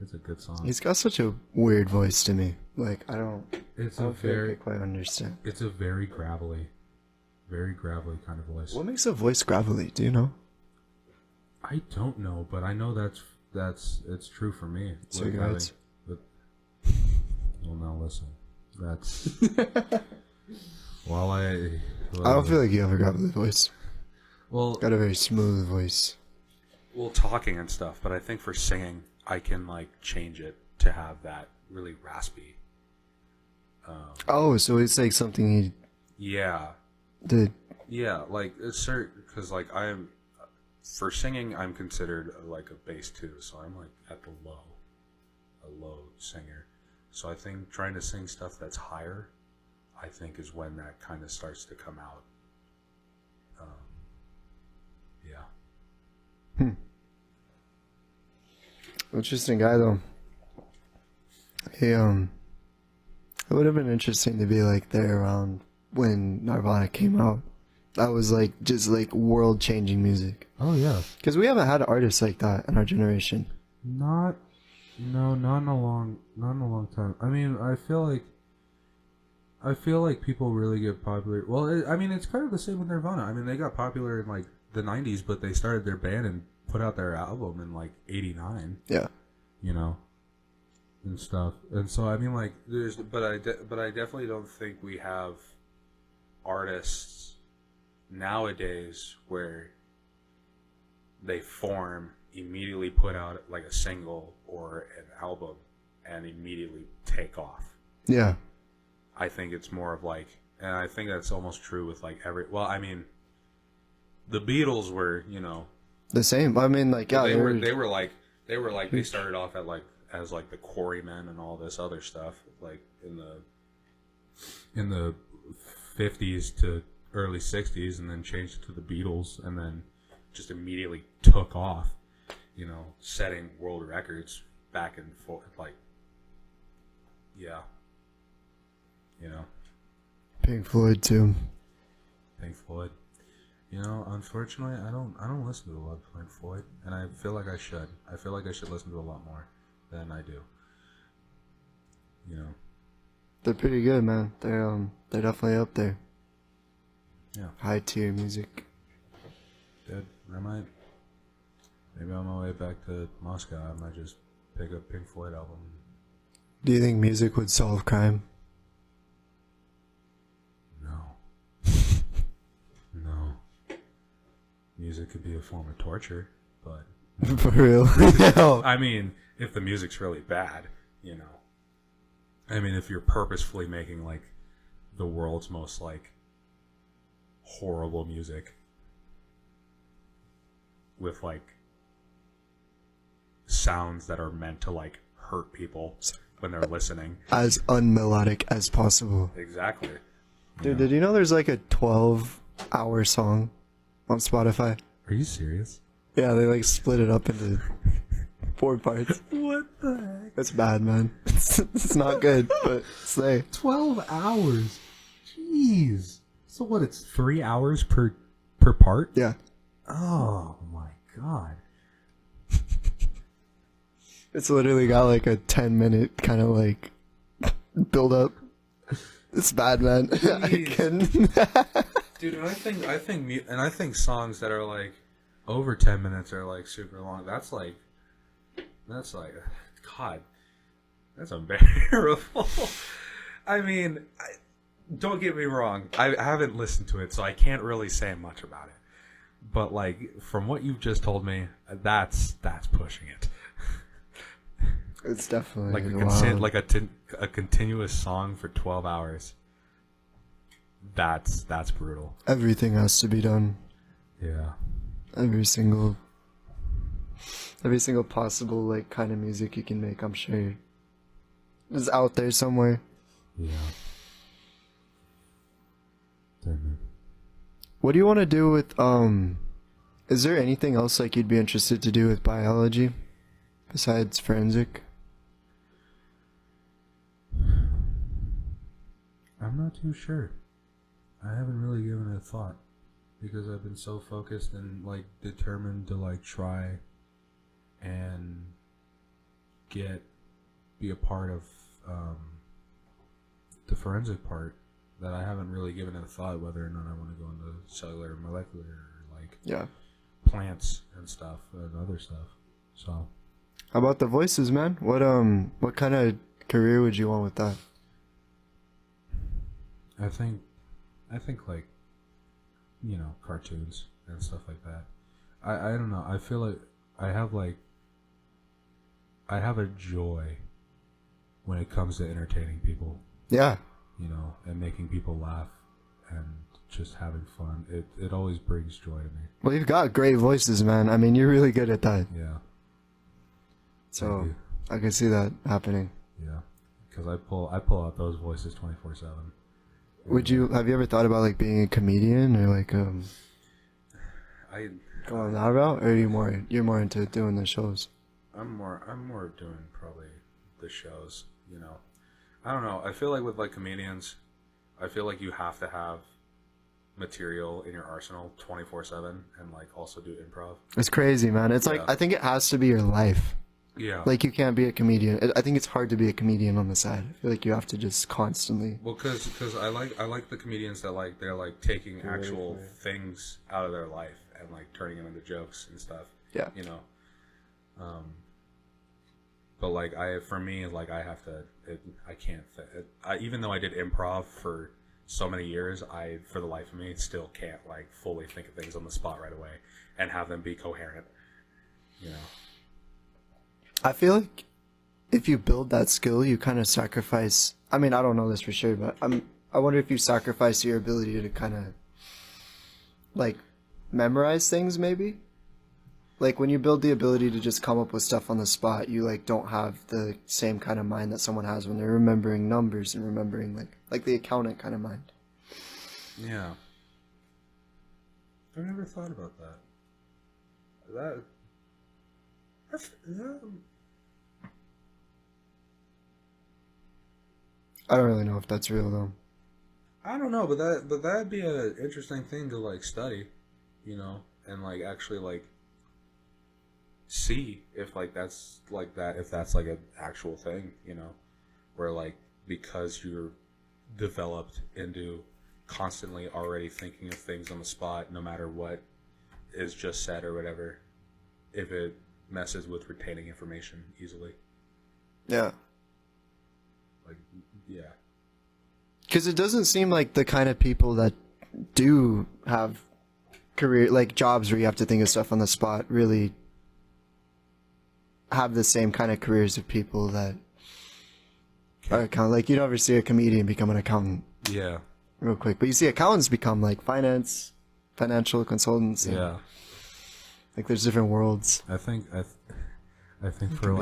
It's a good song. He's got such a weird voice to me. Like I don't feel like I quite understand. It's a very gravelly kind of voice. What makes a voice gravelly? Do you know? I don't know, but I know it's true for me. So Like, guys, well, now listen. That's I don't feel like you have a gravelly voice. Well, Got a very smooth voice. well, talking and stuff, but I think for singing, I can like change it to have that really raspy. Oh, so it's like something he Yeah, did. yeah, like it's certain because like for singing, I'm considered like a bass too, so I'm like at a low singer. So I think trying to sing stuff that's higher, I think is when that kind of starts to come out. Yeah. Interesting guy though. He it would have been interesting to be like there around when Nirvana came out. That was like just like world changing music. Oh yeah. Because we haven't had artists like that in our generation. Not in a long time. I mean, I feel like people really get popular. Well, it's kind of the same with Nirvana. I mean, they got popular in like the '90s, but they started their band and put out their album in like '89. Yeah. You know, and stuff. And so I mean, like, but I definitely don't think we have artists nowadays where they form, immediately put out like a single or an album and immediately take off. Yeah. I think it's more of like, and I think that's almost true with like the Beatles were, The same. I mean, like, yeah, they started off at like as like the Quarrymen and all this other stuff, like in the 50s to early 60s, and then changed to the Beatles, and then just immediately took off, setting world records back and forth, like, yeah, Pink Floyd too. Pink Floyd. Unfortunately, I don't listen to a lot of Pink Floyd, and I feel like I should. I feel like I should listen to a lot more than I do. They're pretty good, man. They're definitely up there. Yeah. High tier music. Dude, maybe on my way back to Moscow, I might just pick up Pink Floyd album. Do you think music would solve crime? No. No. Music could be a form of torture, but... For real? No. I mean, if the music's really bad, I mean, if you're purposefully making, like, the world's most, like, horrible music with, like, sounds that are meant to, like, hurt people when they're listening. As unmelodic as possible. Exactly. Dude, did you know there's like a 12-hour song on Spotify? Are you serious? Yeah, they like split it up into 4 parts. What the heck? It's bad, man. It's not good, but slay. 12 hours. Jeez. So what? It's 3 hours per part? Yeah. Oh my god. It's literally got like a 10-minute kind of like build up. It's bad, man. I can. Dude, and I think songs that are like over 10 minutes are like super long. That's like, God, that's unbearable. I mean, don't get me wrong. I haven't listened to it, so I can't really say much about it. But like, from what you've just told me, that's pushing it. It's definitely Like a continuous song for 12 hours. That's brutal. Everything has to be done. Yeah. Every single possible like kind of music you can make, I'm sure, is out there somewhere. Yeah. Damn. What do you want to do with is there anything else like you'd be interested to do with biology besides forensic? I'm not too sure. I haven't really given it a thought because I've been so focused and like determined to like try and be a part of the forensic part that I haven't really given it a thought whether or not I want to go into cellular or molecular or like plants and stuff and other stuff. So how about the voices, man? What kind of career would you want with that? I think like, you know, cartoons and stuff like that. I don't know. I feel like I have a joy when it comes to entertaining people. Yeah. You know, and making people laugh and just having fun. It always brings joy to me. Well, you've got great voices, man. I mean, you're really good at that. Yeah. So I can see that happening. Yeah, because I pull out those voices 24/7. Have you ever thought about like being a comedian or like going that route, or you're more into doing the shows? I'm more doing probably the shows, you know. I don't know. I feel like with like comedians, I feel like you have to have material in your arsenal 24/7 and like also do improv. It's crazy, man. It's like I think it has to be your life. Yeah. Like you can't be a comedian. I think it's hard to be a comedian on the side. I feel like you have to just constantly. Well, because I like the comedians that like they're like taking actual things out of their life and like turning them into jokes and stuff. Yeah. You know. But like for me, like I have to. I can't. Even though I did improv for so many years, I for the life of me still can't like fully think of things on the spot right away and have them be coherent. You know. I feel like if you build that skill, you kind of sacrifice. I mean, I don't know this for sure, but I wonder if you sacrifice your ability to kind of like memorize things, maybe. Like when you build the ability to just come up with stuff on the spot, you like don't have the same kind of mind that someone has when they're remembering numbers and remembering like the accountant kind of mind. Yeah. I've never thought about that. I don't really know if that's real though. I don't know, but that'd be an interesting thing to like study, you know, and like actually like see if like that's like that if that's like an actual thing, you know, where like because you're developed into constantly already thinking of things on the spot, no matter what is just said or whatever, if it messes with retaining information easily. Yeah. Like, yeah. Because it doesn't seem like the kind of people that do have career, like jobs where you have to think of stuff on the spot, really have the same kind of careers of people that are accountant. Like, you never see a comedian become an accountant. Yeah. Real quick. But you see accountants become like financial consultants. Yeah. Like there's different worlds. I think for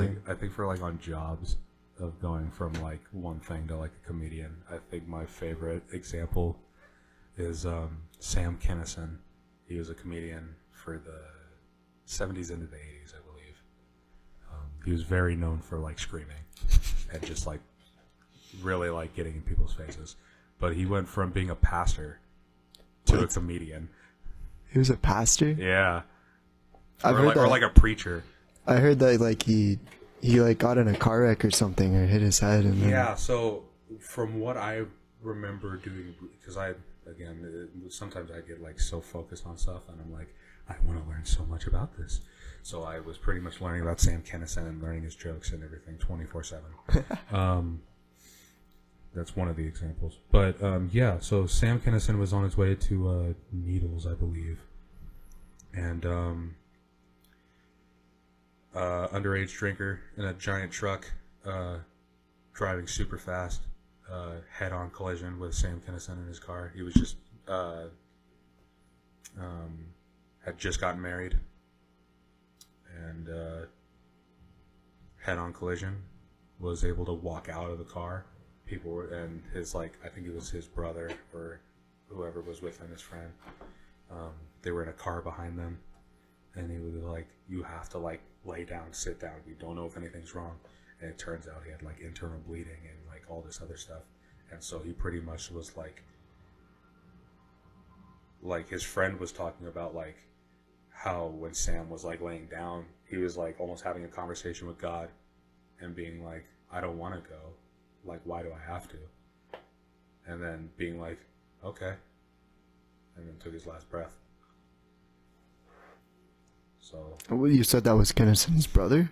like on jobs of going from like one thing to like a comedian, I think my favorite example is Sam Kinison. He was a comedian for the 70s into the 80s, I believe. He was very known for like screaming and just like really like getting in people's faces. But he went from being a pastor to a comedian. He was a pastor? Yeah. I've heard that. Or like a preacher. I heard that like he like got in a car wreck or something or hit his head and then... Yeah, so from what I remember doing, because sometimes I get like so focused on stuff and I'm like, I want to learn so much about this. So I was pretty much learning about Sam Kinison and learning his jokes and everything 24/7. That's one of the examples. But yeah, so Sam Kinison was on his way to Needles, I believe. And underage drinker in a giant truck, driving super fast, head-on collision with Sam Kinison in his car. He was just had just gotten married, and head-on collision, was able to walk out of the car. People were, and his I think it was his brother or whoever was with him, his friend. They were in a car behind them, and he was like, "You have to like lay down, sit down. We don't know if anything's wrong." And it turns out he had like internal bleeding and like all this other stuff. And so he pretty much was like his friend was talking about like how when Sam was like laying down, he was like almost having a conversation with God and being like, "I don't want to go. Like, why do I have to?" And then being like, "Okay." And then took his last breath. So. Well, you said that was Kinnison's brother?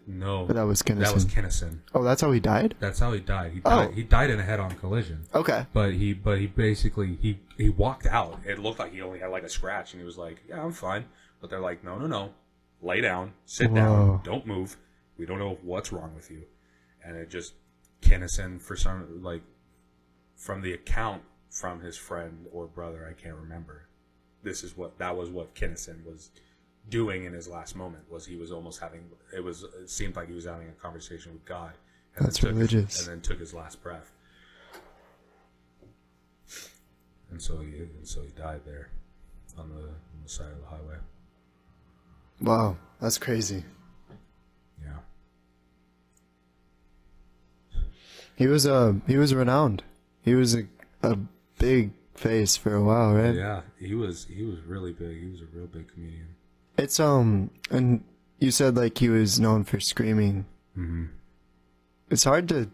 No. Or that was Kinison? That was Kinison. Oh, that's how he died? That's how he died. He died in a head-on collision. Okay. But he basically, he walked out. It looked like he only had like a scratch, and he was like, "Yeah, I'm fine." But they're like, no. Lay down. Sit down. Don't move. We don't know what's wrong with you. And it just, Kinison, for some, like, from the account from his friend or brother, I can't remember. That was what Kinison was doing in his last moment, was he was almost having, it seemed like he was having a conversation with God. And That's religious. And then took his last breath. And so he died there on the side of the highway. Wow, that's crazy. Yeah. He was renowned. He was a big face for a while, right? Yeah, he was really big. He was a real big comedian. It's and you said like he was known for screaming. Mm-hmm. It's hard to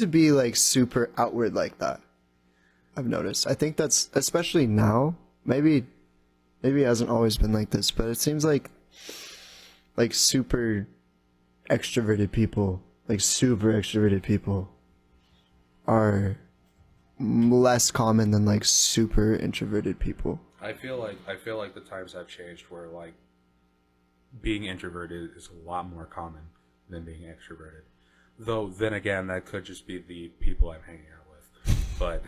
be like super outward like that. I've noticed. I think that's especially now. Maybe it hasn't always been like this, but it seems like super extroverted people, like super extroverted people, are less common than like super introverted people. I feel like the times have changed where like being introverted is a lot more common than being extroverted. Though then again, that could just be the people I'm hanging out with. But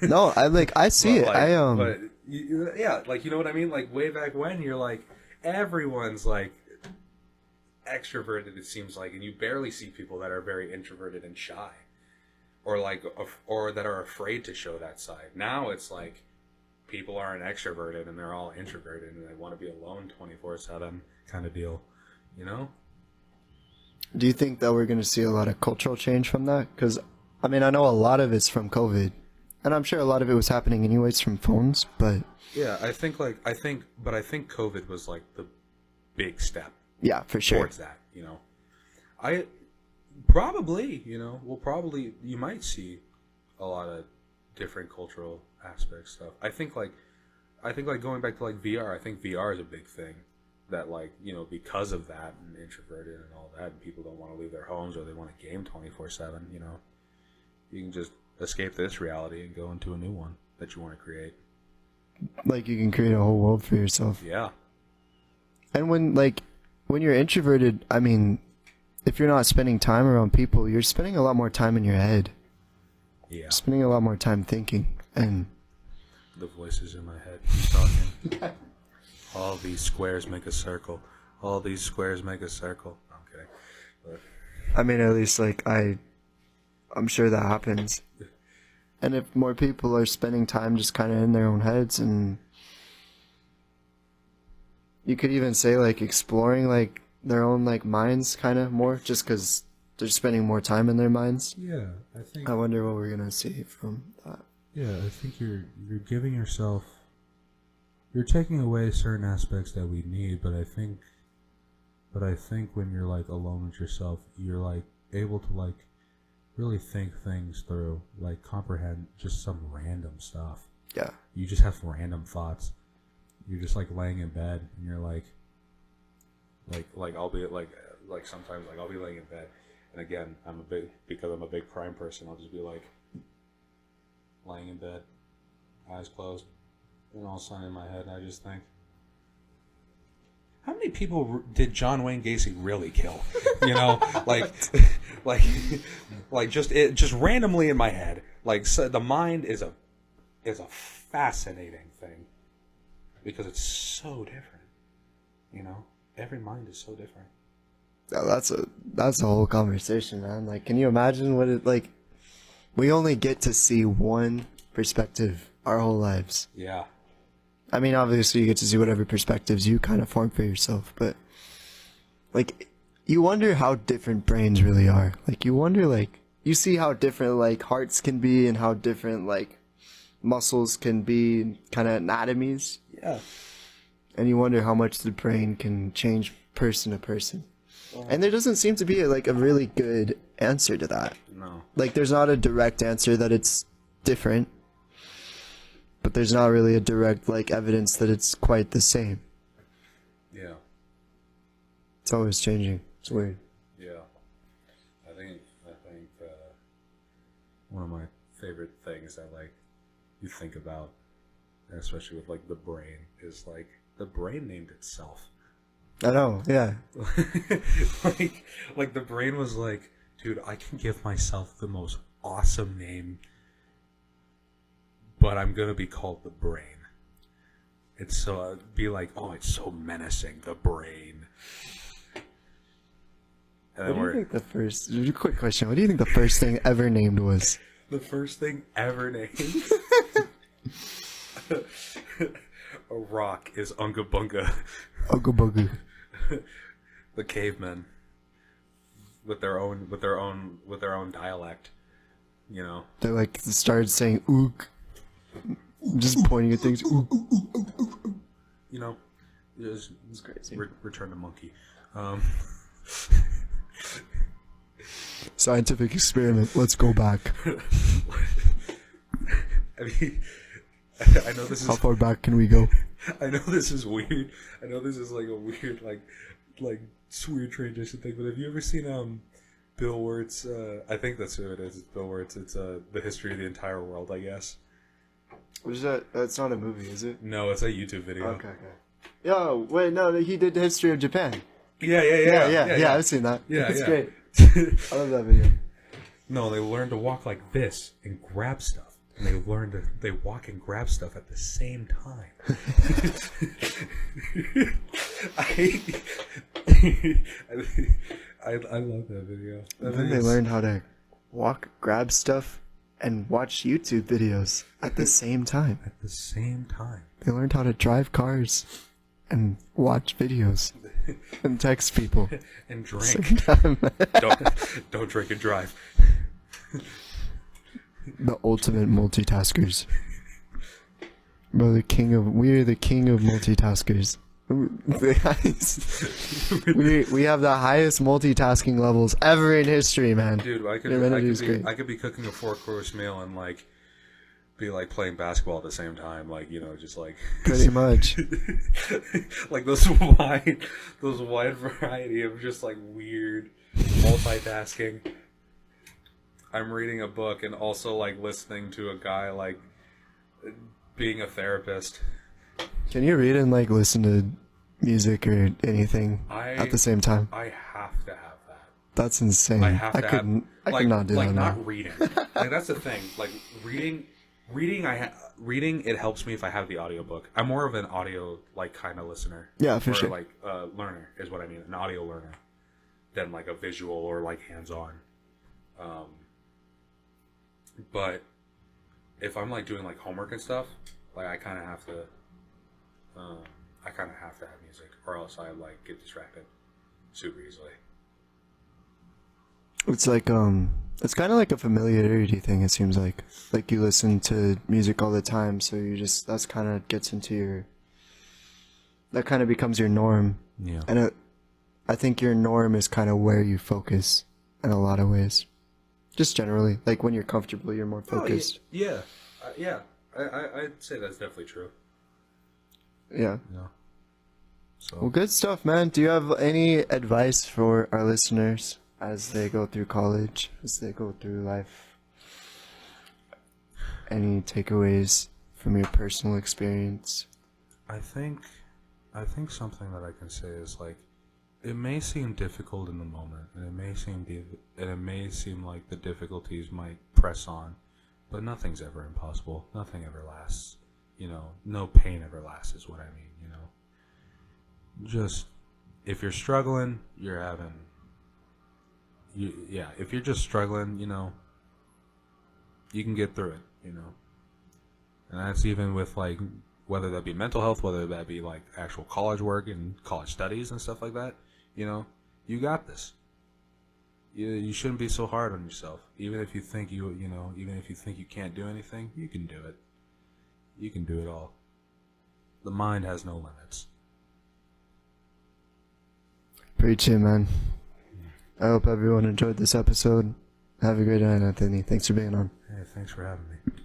no, I see it. Like, but yeah, like, you know what I mean? Like way back when, you're like, everyone's like extroverted, it seems like, and you barely see people that are very introverted and shy, or like, or that are afraid to show that side. Now it's like people aren't extroverted and they're all introverted and they want to be alone 24/7 kind of deal, you know? Do you think that we're going to see a lot of cultural change from that? Because I mean, I know a lot of it's from COVID, and I'm sure a lot of it was happening anyways from phones. But yeah, I think COVID was like the big step. Yeah, for sure. Towards that, you know, I probably, you know, you might see a lot of different cultural aspect stuff. I think like going back to like VR, I think VR is a big thing that, like, you know, because of that and introverted and all that, and people don't want to leave their homes or they want to game 24/7, you know, you can just escape this reality and go into a new one that you want to create. Like you can create a whole world for yourself. Yeah. And when you're introverted, I mean, if you're not spending time around people, you're spending a lot more time in your head. Yeah. Spending a lot more time thinking. And the voices in my head keep talking. All these squares make a circle. All these squares make a circle. Okay. But I mean, at least like I'm sure that happens. And if more people are spending time just kind of in their own heads and you could even say like exploring like their own like minds kind of more, just because they're spending more time in their minds. Yeah, I think. I wonder what we're gonna see from that. Yeah, I think you're giving yourself. You're taking away certain aspects that we need, but I think when you're like alone with yourself, you're like able to like really think things through, like comprehend just some random stuff. Yeah. You just have random thoughts. You're just like laying in bed, and you're like I'll be like sometimes like I'll be laying in bed, and again because I'm a big crime person, I'll just be like laying in bed, eyes closed, and all of a sudden in my head, I just think, how many people did John Wayne Gacy really kill? You know, like just randomly in my head. Like, so the mind is a fascinating thing because it's so different. You know, every mind is so different. Yeah, that's a whole conversation, man. Like, can you imagine what it like? We only get to see one perspective our whole lives. Yeah. I mean, obviously, you get to see whatever perspectives you kind of form for yourself, but like, you wonder how different brains really are. Like, you wonder, like, you see how different like hearts can be and how different like muscles can be, kind of anatomies. Yeah. And you wonder how much the brain can change person to person. And there doesn't seem to be like a really good answer to that. No. Like, there's not a direct answer that it's different, but there's not really a direct like evidence that it's quite the same. Yeah. It's always changing. It's weird. Yeah. I think one of my favorite things that like you think about, and especially with like the brain, is like the brain named itself. I know, yeah. like the brain was like, dude, I can give myself the most awesome name, but I'm gonna be called the brain. It's so be like, oh, it's so menacing, the brain. And What do you think the first? Quick question. What do you think the first thing ever named was? The first thing ever named. A rock is Unga Bunga. Unga Bunga. The cavemen with their own dialect, you know. They like started saying ook, just pointing at things. Ook. You know, it's crazy. Return to monkey. Scientific experiment. Let's go back. I mean, I know this is. How far back can we go? I know this is weird. I know this is like a weird, like weird transition thing. But have you ever seen Bill Wirtz? I think that's who it is. It's Bill Wirtz. It's the history of the entire world, I guess. What is that? That's not a movie, is it? No, it's a YouTube video. Okay. Yo, wait, no, he did the history of Japan. Yeah. I've seen that. Yeah, it's yeah. great. I love that video. No, they learn to walk like this and grab stuff. And they walk and grab stuff at the same time. I love that video. Then they learned how to walk, grab stuff, and watch YouTube videos at the same time. At the same time. They learned how to drive cars and watch videos and text people. And Same drink. time. Don't drink and drive. The ultimate multitaskers. Bro, we're the king of multitaskers. we have the highest multitasking levels ever in history, man. Dude, I could be cooking a 4-course meal and like be like playing basketball at the same time, like, you know, just like Pretty much. like those wide variety of just like weird multitasking. I'm reading a book and also like listening to a guy like being a therapist. Can you read and like listen to music or anything at the same time? I have to have that. That's insane. I could not do that. Like now. not reading. Like that's the thing. Like reading it helps me if I have the audiobook. I'm more of an audio like kind of listener. Yeah, for or, sure. Like learner is what I mean, an audio learner, than like a visual or like hands-on. But if I'm like doing like homework and stuff, like I kind of have to I kind of have to have music, or else I like get distracted super easily. It's like it's kind of like a familiarity thing. It seems like you listen to music all the time, so you just that's kind of gets into your that kind of becomes your norm. Yeah. And I think your norm is kind of where you focus in a lot of ways. Just generally, like when you're comfortable, you're more focused. Yeah. I'd say that's definitely true. Yeah. Yeah. So Well, good stuff, man. Do you have any advice for our listeners as they go through college, as they go through life? Any takeaways from your personal experience? I think something that I can say is like, it may seem difficult in the moment, and it may seem like the difficulties might press on, but nothing's ever impossible. Nothing ever lasts. You know, no pain ever lasts is what I mean. You know, just if you're struggling, if you're just struggling, you know, you can get through it. You know, and that's even with like whether that be mental health, whether that be like actual college work and college studies and stuff like that. You know, you got this. You shouldn't be so hard on yourself. Even if you think even if you think you can't do anything, you can do it. You can do it all. The mind has no limits. Preach it, man. I hope everyone enjoyed this episode. Have a great night, Anthony. Thanks for being on. Hey, thanks for having me.